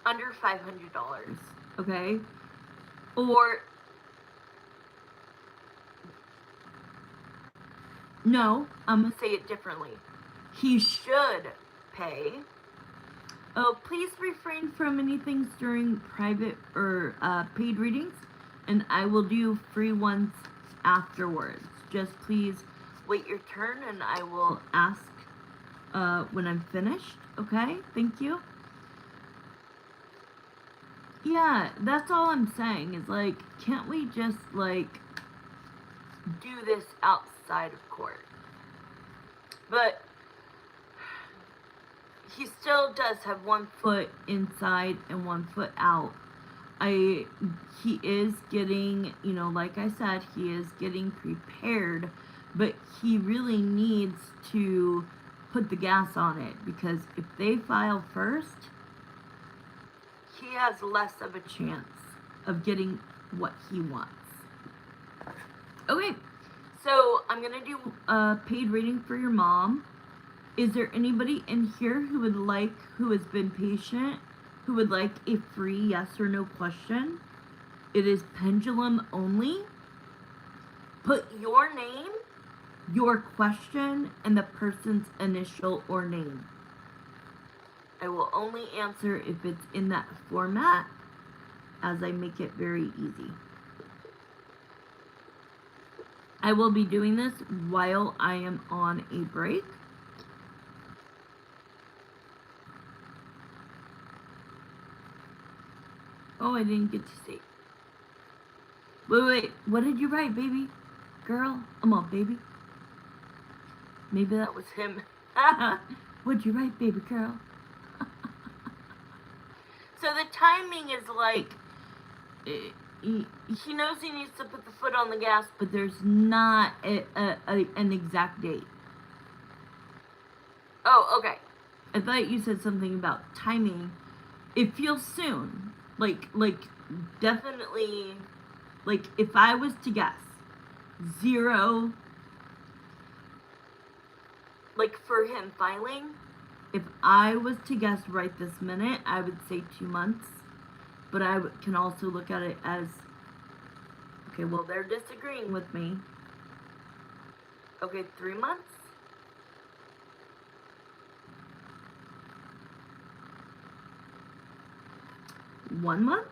under $500, okay? Or, no, I'm going to say it differently. He should pay. Oh, please refrain from anything during private or paid readings, and I will do free ones afterwards. Just please wait your turn and I will ask when I'm finished. Okay? Thank you. Yeah, that's all I'm saying is like, can't we just like do this outside of court? But he still does have one foot inside and one foot out. He is getting, like I said, he is getting prepared, but he really needs to put the gas on it, because if they file first, he has less of a chance of getting what he wants. Okay, so I'm going to do a paid reading for your mom. Is there anybody in here who has been patient, who would like a free yes or no question? It is pendulum only. Put your name, your question, and the person's initial or name. I will only answer if it's in that format, as I make it very easy. I will be doing this while I am on a break. Oh, I didn't get to see. Wait. What did you write, baby? Girl? I'm on, baby. Maybe that was him. What'd you write, baby girl? So the timing is like, he knows he needs to put the foot on the gas, but there's not an exact date. Oh, okay. I thought you said something about timing. It feels soon. Like, definitely, like, if I was to guess, 0, like, for him filing, if I was to guess right this minute, I would say 2 months. But I can also look at it as, okay, well, they're disagreeing with me. Okay, 3 months? One month?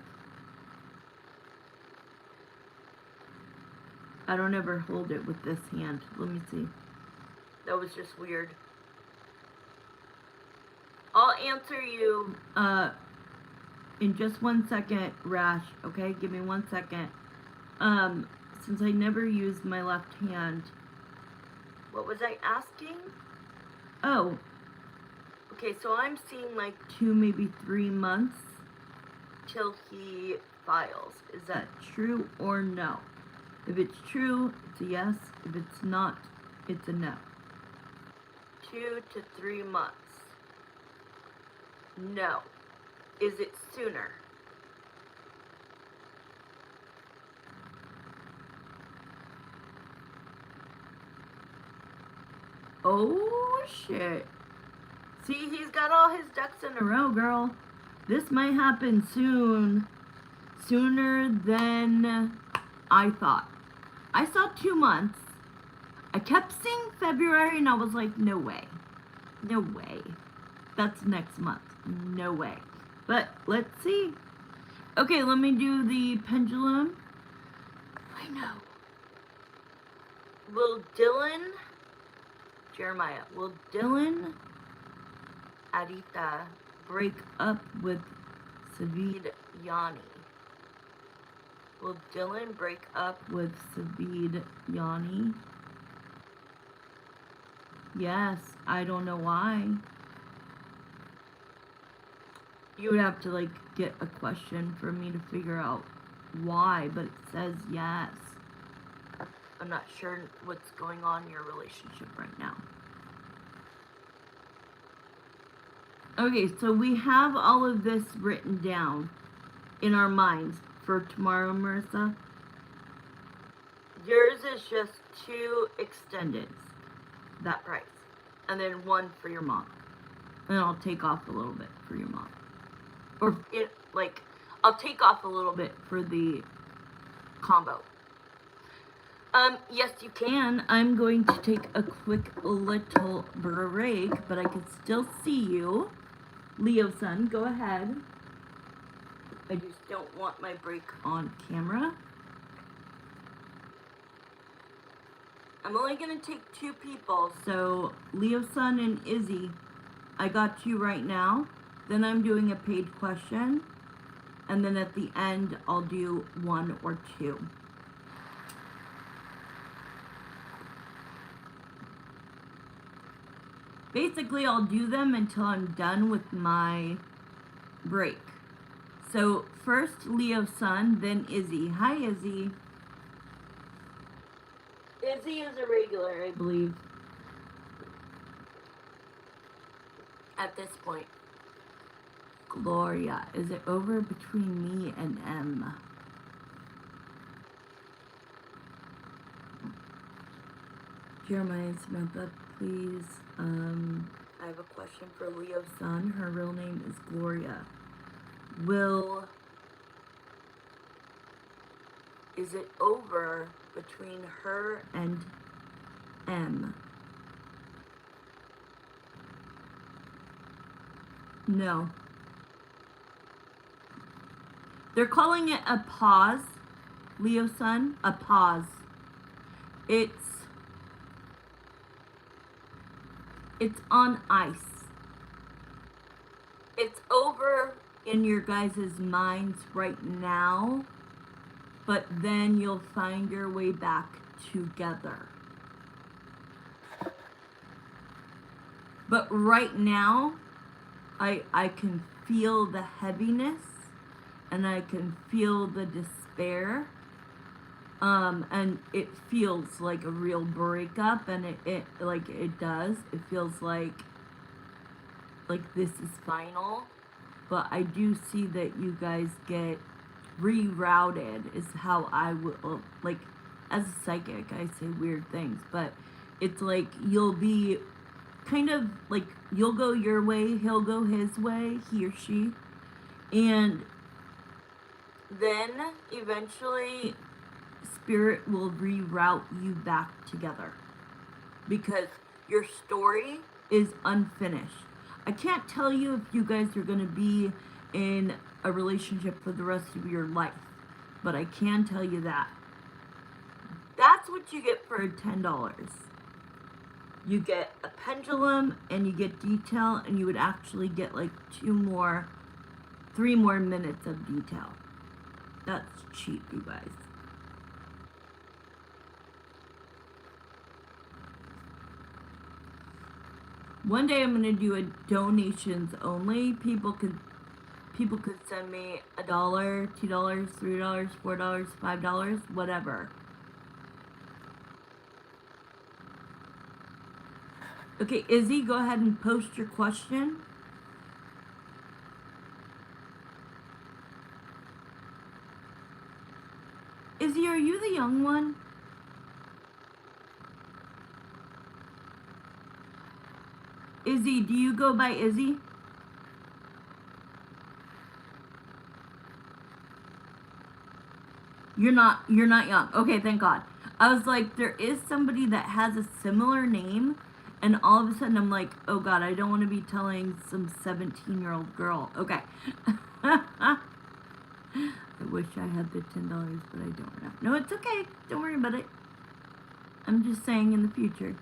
I don't ever hold it with this hand. Let me see. That was just weird. I'll answer you in just 1 second, Rash. Okay, give me 1 second. Since I never used my left hand. What was I asking? Oh. Okay, so I'm seeing like 2, maybe 3 months till he files. Is that true or no? If it's true, it's a yes. If it's not, it's a no. 2 to 3 months. No. Is it sooner? Oh, shit. See, he's got all his ducks in a row, girl. This might happen soon. Sooner than I thought. I saw 2 months. I kept seeing February and I was like, no way. No way. That's next month. No way. But let's see. Okay, let me do the pendulum. I know. Jeremiah, will Dylan Arita break up with Savid Yanni? Will Dylan break up with Savid Yanni? Yes, I don't know why. You would have to like get a question for me to figure out why, but it says yes. I'm not sure what's going on in your relationship right now. Okay, so we have all of this written down in our minds for tomorrow, Marissa. Yours is just 2 extendeds, that price, and then 1 for your mom. And I'll take off a little bit for your mom. Or, I'll take off a little bit for the combo. Yes, you can. I'm going to take a quick little break, but I can still see you. Leo son, go ahead. I just don't want my break on camera. I'm only going to take 2 people, so Leo son and Izzy, I got you right now. Then I'm doing a paid question, and then at the end, I'll do 1 or 2. Basically, I'll do them until I'm done with my break. So first Leo son, then Izzy. Hi, Izzy. Izzy is a regular, I believe, at this point. Gloria, is it over between me and M? Jeremiah and Samantha, please. I have a question for Leo's son. Her real name is Gloria. Is it over between her and M? No. They're calling it a pause, Leo son, a pause. It's on ice. It's over in your guys' minds right now, but then you'll find your way back together. But right now, I can feel the heaviness and I can feel the despair. And it feels like a real breakup, and it does. It feels like like this is final, but I do see that you guys get rerouted is how I will, like, as a psychic I say weird things, but it's like you'll be kind of like you'll go your way, he'll go his way, he or she, and then eventually spirit will reroute you back together because your story is unfinished. I can't tell you if you guys are going to be in a relationship for the rest of your life, but I can tell you that. That's what you get for $10. You get a pendulum and you get detail, and you would actually get like 3 more minutes of detail. That's cheap, you guys. One day I'm gonna do a donations only. People could send me $1, $2, $3, $4, $5, whatever. Okay, Izzy, go ahead and post your question. Izzy, are you the young one? Izzy, do you go by Izzy? You're not young. Okay, thank God. I was like, there is somebody that has a similar name, and all of a sudden I'm like, oh God, I don't want to be telling some 17-year-old girl. Okay. I wish I had the $10, but I don't now. No, it's okay. Don't worry about it. I'm just saying in the future.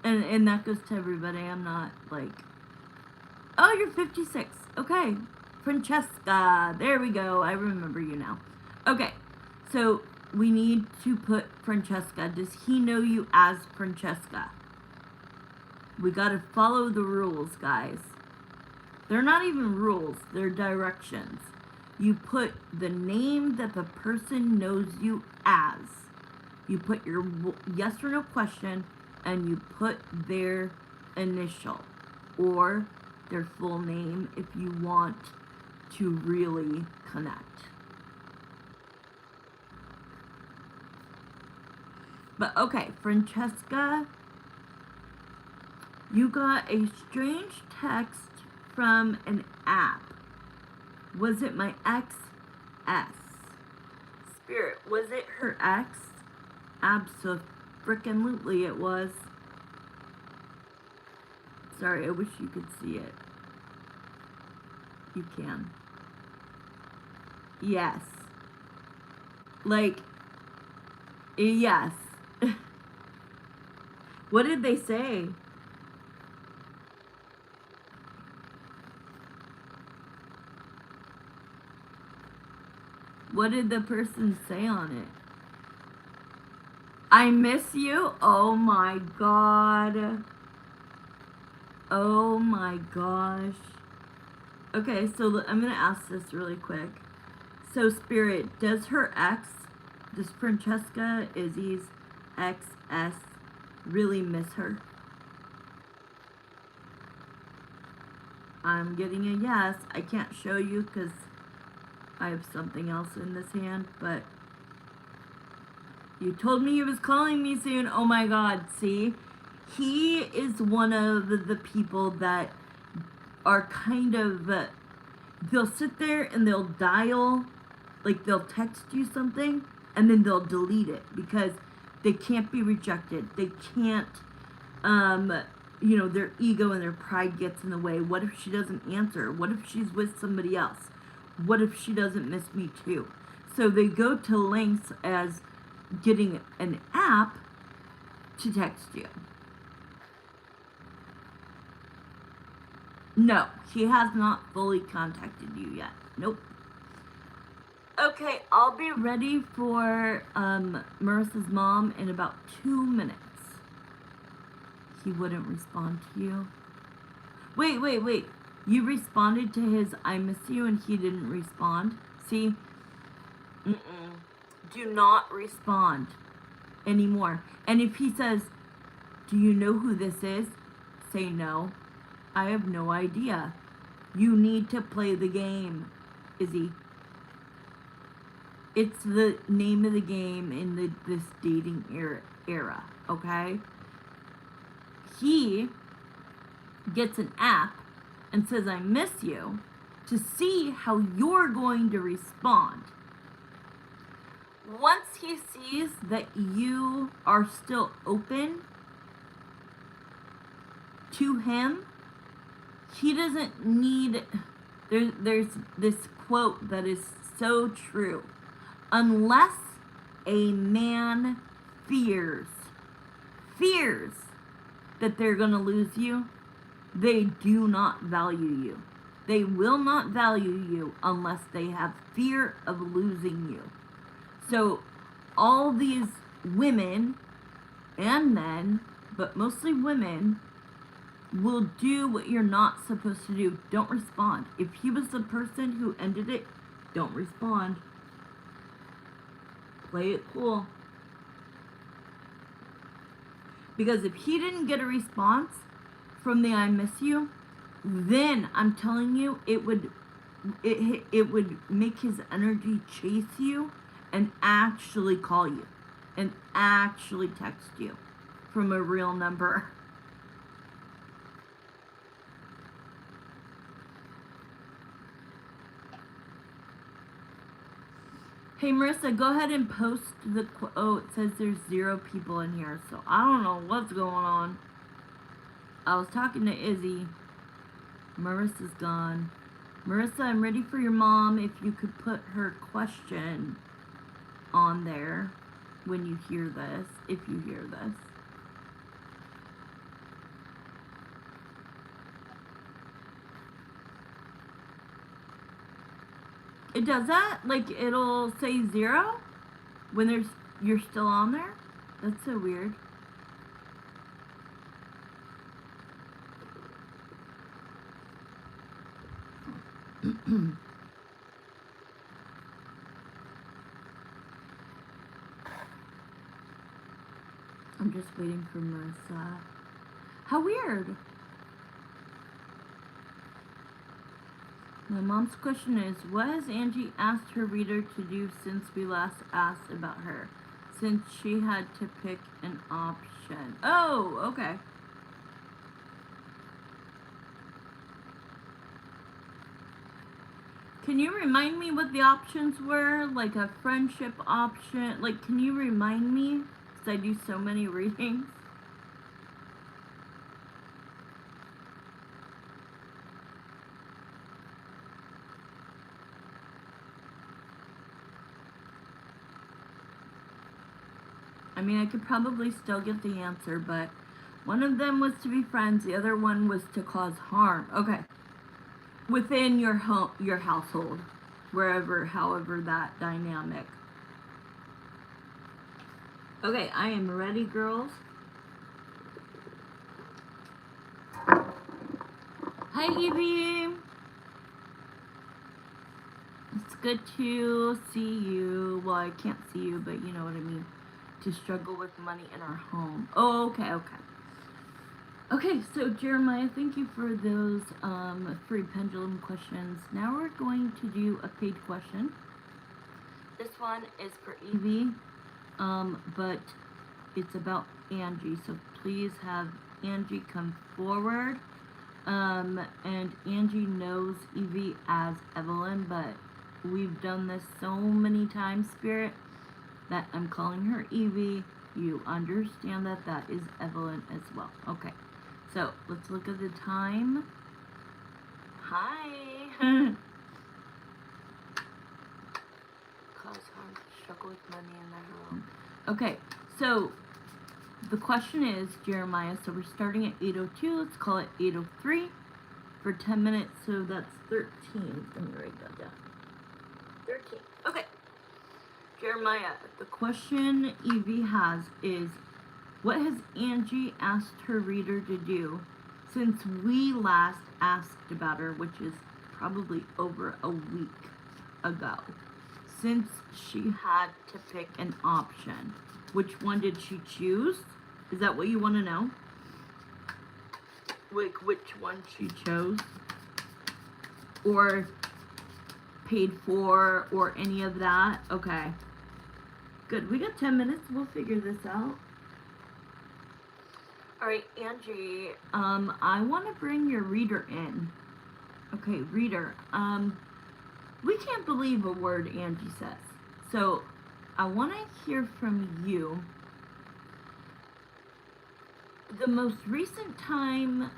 And that goes to everybody. I'm not like, oh, you're 56. Okay. Francesca. There we go. I remember you now. Okay. So we need to put Francesca. Does he know you as Francesca? We gotta follow the rules, guys. They're not even rules. They're directions. You put the name that the person knows you as. You put your yes or no question, and you put their initial or their full name if you want to really connect. But okay, Francesca, you got a strange text from an app. Was it my ex? Spirit, was it her ex? Abso-frickin-lutely it was. Sorry, I wish you could see it. You can. Yes. Like, yes. What did they say? What did the person say on it? I miss you? Oh my God. Oh my gosh. Okay, so I'm gonna ask this really quick. So, Spirit, does Francesca, Izzy's ex-S, really miss her? I'm getting a yes. I can't show you because I have something else in this hand, but you told me he was calling me soon. Oh my God, see? He is one of the people that are kind of, they'll sit there and they'll dial, like they'll text you something, and then they'll delete it because they can't be rejected. They can't, their ego and their pride gets in the way. What if she doesn't answer? What if she's with somebody else? What if she doesn't miss me too? So they go to lengths as getting an app to text you. No, he has not fully contacted you yet. Nope. Okay, I'll be ready for Marissa's mom in about 2 minutes. He wouldn't respond to you. Wait. You responded to his I miss you and he didn't respond. See? Do not respond anymore. And if he says, do you know who this is? Say no. I have no idea. You need to play the game, Izzy. It's the name of the game in this dating era, okay? He gets an app and says, I miss you, to see how you're going to respond. Once he sees that you are still open to him, he doesn't need, there's this quote that is so true. Unless a man fears that they're going to lose you, they do not value you. They will not value you unless they have fear of losing you. So all these women and men, but mostly women, will do what you're not supposed to do. Don't respond. If he was the person who ended it, don't respond. Play it cool. Because if he didn't get a response from the I miss you, then I'm telling you, it would make his energy chase you and actually call you and actually text you from a real number. Hey Marissa, go ahead and post the oh, it says there's 0 people in here, so I don't know what's going on. I was talking to Izzy. Marissa's gone. Marissa, I'm ready for your mom. If you could put her question on there when you hear this, if you hear this. It does that? Like it'll say 0 when you're still on there? That's so weird. I'm just waiting for Marissa. How weird. My mom's question is, what has Angie asked her reader to do since we last asked about her? Since she had to pick an option. Oh, okay. Can you remind me what the options were? Like a friendship option? Like, can you remind me? Because I do so many readings. I mean, I could probably still get the answer, but one of them was to be friends. The other one was to cause harm. Okay. Within your home, your household, wherever, however that dynamic. Okay, I am ready, girls. Hi, Evie. It's good to see you. Well, I can't see you, but you know what I mean. To struggle with money in our home. Oh, okay. Okay, so Jeremiah, thank you for those 3 pendulum questions. Now we're going to do a paid question. This one is for Evie, but it's about Angie. So please have Angie come forward. And Angie knows Evie as Evelyn, but we've done this so many times, Spirit, that I'm calling her Evie. You understand that that is Evelyn as well. Okay, so let's look at the time. Hi. Cause harm, struggle with money in the home. Okay, so the question is, Jeremiah, so we're starting at 8:02. Let's call it 8:03 for 10 minutes. So that's 13. Let me write that down. 13. Okay. Jeremiah, the question Evie has is, what has Angie asked her reader to do since we last asked about her, which is probably over a week ago? Since she had to pick an option, which one did she choose? Is that what you want to know? like which one she chose or paid for or any of that? Okay. Good. We got 10 minutes. We'll figure this out. All right, Angie, I want to bring your reader in. Okay, reader. We can't believe a word Angie says. So, I want to hear from you. The most recent time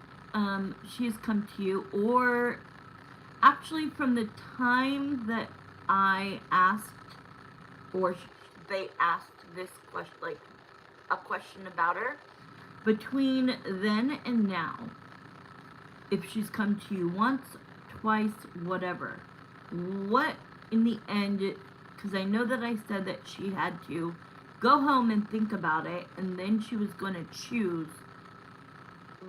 she has come to you, or actually from the time that I asked, or they asked this question, like a question about her, between then and now, if she's come to you once, twice, whatever, what in the end, because I know that I said that she had to go home and think about it, and then she was going to choose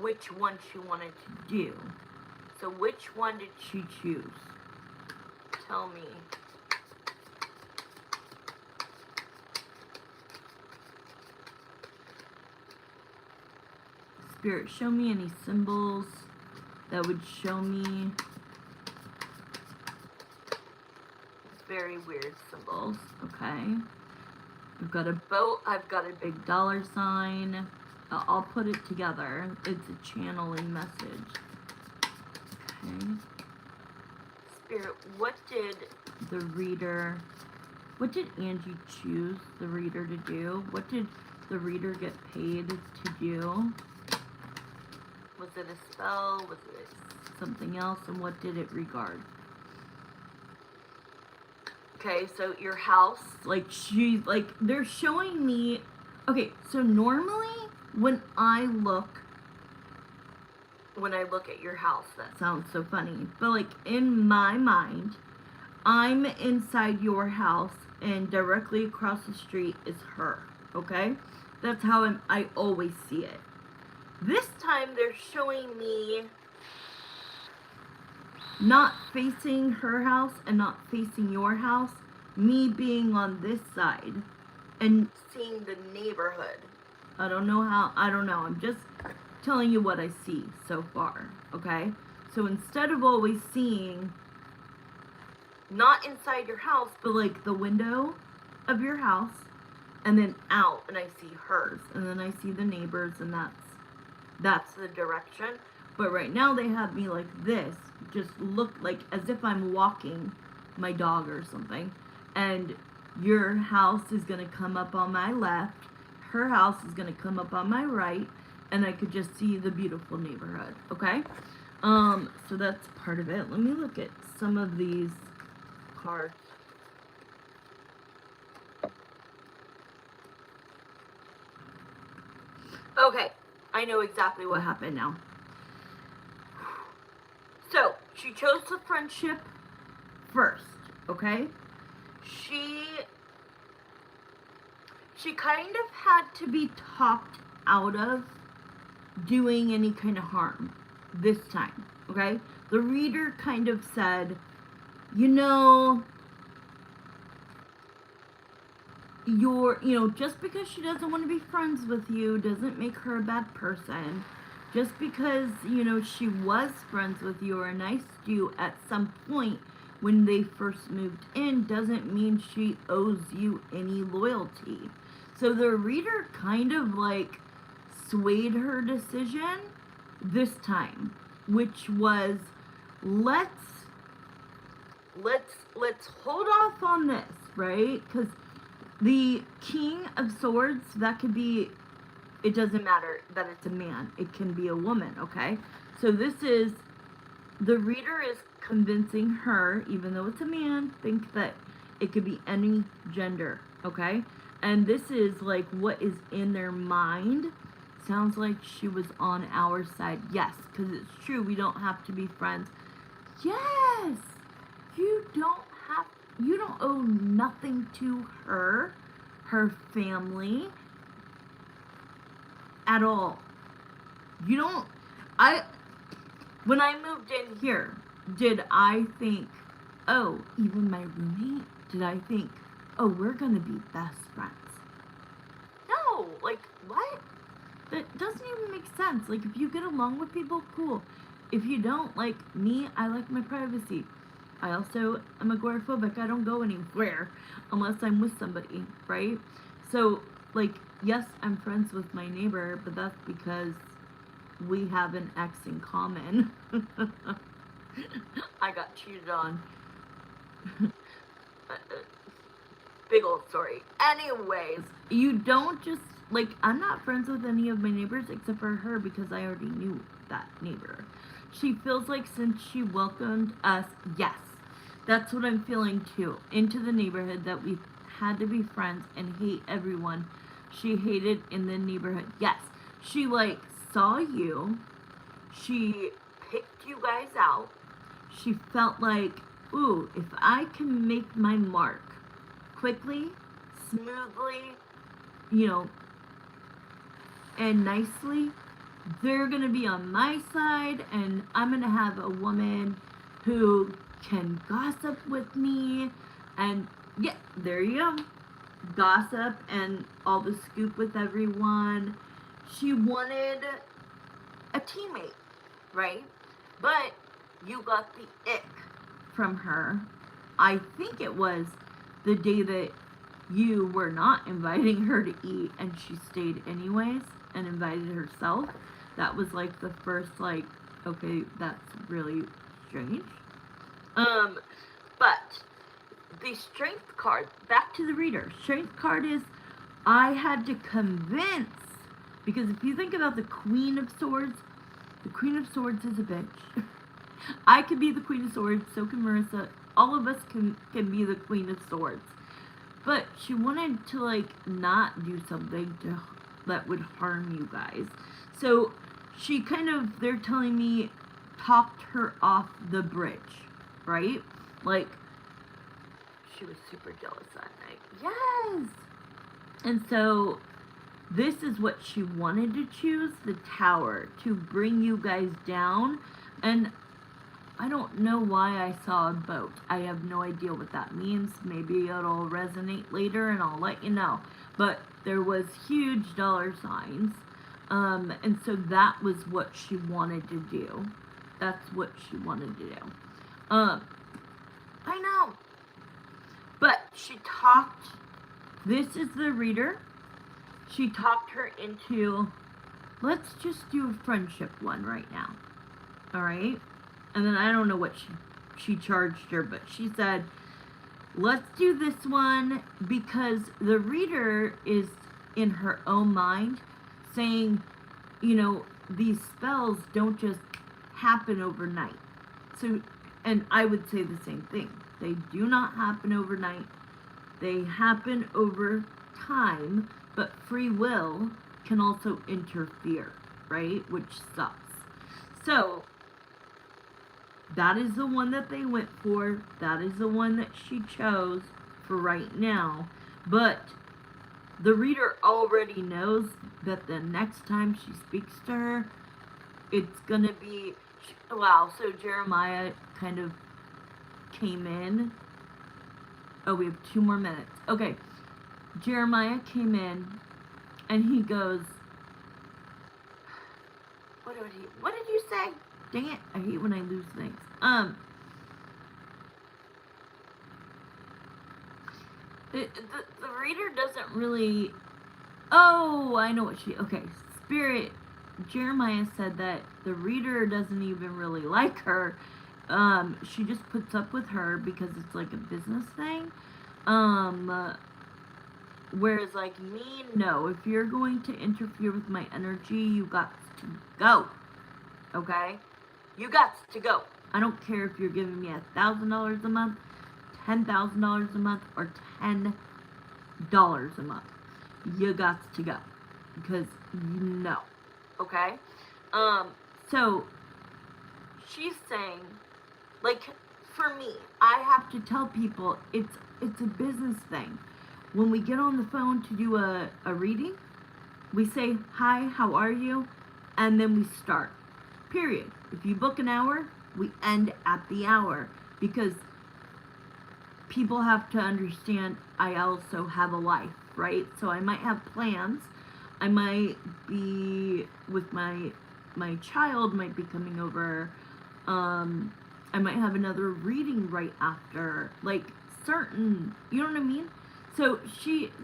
which one she wanted to do. So which one did she choose? Tell me. Spirit, show me any symbols that would show me very weird symbols. Okay. I've got a boat. I've got a big dollar sign. I'll put it together. It's a channeling message. Okay. Spirit, what did the reader, what did Angie choose the reader to do? What did the reader get paid to do? Was it a spell? Was it something else? And what did it regard? Okay, so your house, like they're showing me, okay, so normally when I look at your house, that sounds so funny, but like in my mind, I'm inside your house and directly across the street is her, okay? That's how I always see it. This time they're showing me not facing her house and not facing your house, me being on this side and seeing the neighborhood. I don't know. I'm just telling you what I see so far, okay? So instead of always seeing, not inside your house, but like the window of your house, and then out, and I see hers, and then I see the neighbors, and that's the direction. But right now they have me like this, just look like as if I'm walking my dog or something. And your house is going to come up on my left, her house is going to come up on my right, and I could just see the beautiful neighborhood, okay? So that's part of it. Let me look at some of these cards. Okay, I know exactly what happened now. So, she chose the friendship first, okay? She kind of had to be talked out of doing any kind of harm this time, okay? The reader kind of said, you know, just because she doesn't want to be friends with you doesn't make her a bad person. Just because, she was friends with you or nice to you at some point when they first moved in doesn't mean she owes you any loyalty. So the reader kind of like swayed her decision this time, which was let's hold off on this, right? Because the King of Swords, that could be, it doesn't matter that it's a man. It can be a woman, okay? So this is, the reader is convincing her, even though it's a man, think that it could be any gender, okay? And this is like what is in their mind. Sounds like she was on our side. Yes, because it's true. We don't have to be friends. Yes! You don't owe nothing to her family, at all. When I moved in here, did I think, oh, even my roommate, did I think, oh, we're gonna be best friends? No, like, what? That doesn't even make sense. Like, if you get along with people, cool. If you don't, like me, I like my privacy. I also am agoraphobic. I don't go anywhere unless I'm with somebody, right? So, like, yes, I'm friends with my neighbor, but that's because we have an ex in common. I got cheated on. Big old story. Anyways, you don't just, like, I'm not friends with any of my neighbors except for her because I already knew that neighbor. She feels like since she welcomed us, yes, that's what I'm feeling too, into the neighborhood, that we had to be friends and hate everyone she hated in the neighborhood. Yes, she, like, saw you, she picked you guys out, she felt like, ooh, if I can make my mark quickly, smoothly, you know, and nicely, they're gonna be on my side, and I'm gonna have a woman who can gossip with me, and yeah, there you go. Gossip and all the scoop with everyone. She wanted a teammate, right? But you got the ick from her. I think it was the day that you were not inviting her to eat and she stayed anyways and invited herself. That was like the first, like, okay, that's really strange. Um, but the strength card, back to the reader. Strength card is, I had to convince, because if you think about the Queen of Swords, the Queen of Swords is a bitch. I could be the Queen of Swords, so can Marissa. All of us can be the Queen of Swords. But she wanted to, like, not do something that would harm you guys. So she kind of, they're telling me, talked her off the bridge, right? Like, she was super jealous that night. Yes! And so this is what she wanted to choose, the Tower, to bring you guys down. And I don't know why I saw a boat. I have no idea what that means. Maybe it'll resonate later and I'll let you know. But there was huge dollar signs. And so that was what she wanted to do. That's what she wanted to do. I know. But she talked, this is the reader. She talked her into, let's just do a friendship one right now. Alright? And then I don't know what she charged her, but she said, let's do this one because the reader is in her own mind saying, you know, these spells don't just happen overnight. So, and I would say the same thing. They do not happen overnight. They happen over time, but free will can also interfere, right? Which sucks. So, that is the one that they went for. That is the one that she chose for right now. But the reader already knows that the next time she speaks to her, it's gonna be, wow, so Jeremiah kind of came in. Oh, we have 2 more minutes. Okay. Jeremiah came in and he goes, what did you say? Dang it, I hate when I lose things. The reader doesn't really, oh, I know what okay, Spirit, Jeremiah said that the reader doesn't even really like her. She just puts up with her because it's like a business thing. Whereas, like, me, no. If you're going to interfere with my energy, you got to go. Okay? You got to go. I don't care if you're giving me $1,000 a month, $10,000 a month, or $10 a month. You got to go. Because, no. Okay? So, she's saying, like, for me, I have to tell people it's a business thing. When we get on the phone to do a reading, we say, hi, how are you? And then we start. Period. If you book an hour, we end at the hour. Because people have to understand I also have a life, right? So I might have plans, I might be with my child might be coming over. I might have another reading right after, like certain, you know what I mean? So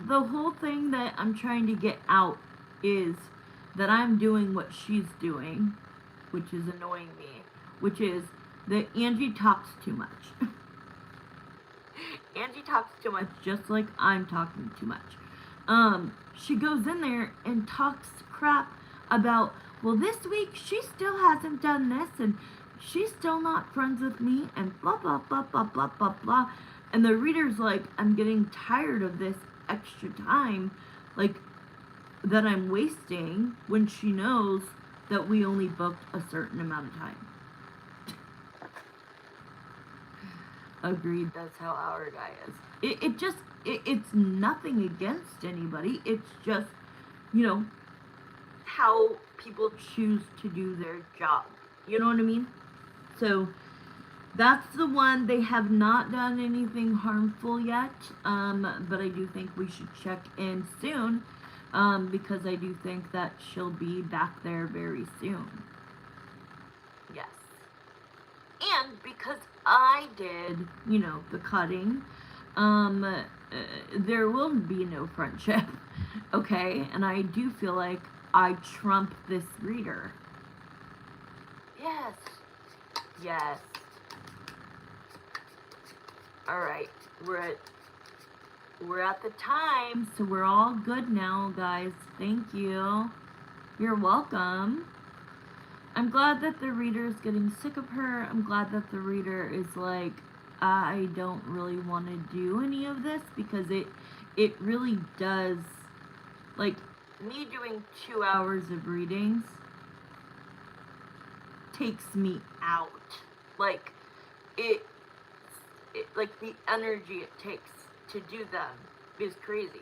the whole thing that I'm trying to get out is that I'm doing what she's doing, which is annoying me, which is that Angie talks too much. Angie talks too much, just like I'm talking too much. She goes in there and talks crap about, well, this week she still hasn't done this, and she's still not friends with me, and blah, blah, blah, blah, blah, blah, blah. And the reader's like, I'm getting tired of this extra time, like, that I'm wasting when she knows that we only booked a certain amount of time. Agreed, that's how our guy is. It's nothing against anybody. It's just, you know, how people choose to do their job. You know what I mean? So that's the one. They have not done anything harmful yet, but I do think we should check in soon, because I do think that she'll be back there very soon. Yes. And because I did, you know, the cutting, there will be no friendship, okay? And I do feel like I trump this reader. Yes. Yes. Alright, we're at the time, so we're all good now, guys. Thank you. You're welcome. I'm glad that the reader is getting sick of her. I'm glad that the reader is like, I don't really want to do any of this, because it really does, like, me doing 2 hours of readings takes me out. Like, it like the energy it takes to do them is crazy.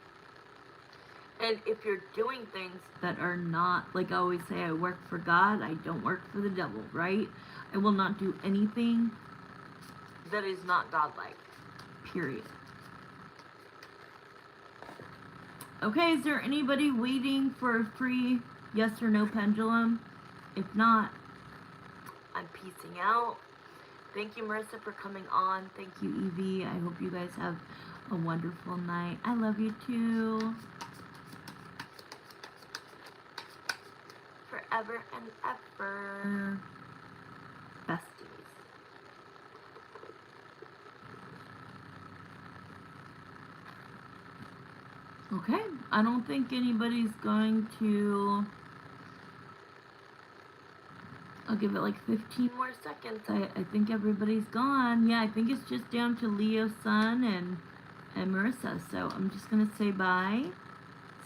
And if you're doing things that are not, like I always say, I work for God, I don't work for the devil, right? I will not do anything that is not godlike. Period. Okay, is there anybody waiting for a free yes or no pendulum? If not, I'm peacing out. Thank you, Marissa, for coming on. Thank you, Evie. I hope you guys have a wonderful night. I love you too. Forever and ever. Besties. Okay, I don't think anybody's going to... I'll give it like 15 more seconds. I think everybody's gone. Yeah, I think it's just down to Leo, Sun, and Marissa. So I'm just going to say bye.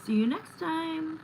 See you next time.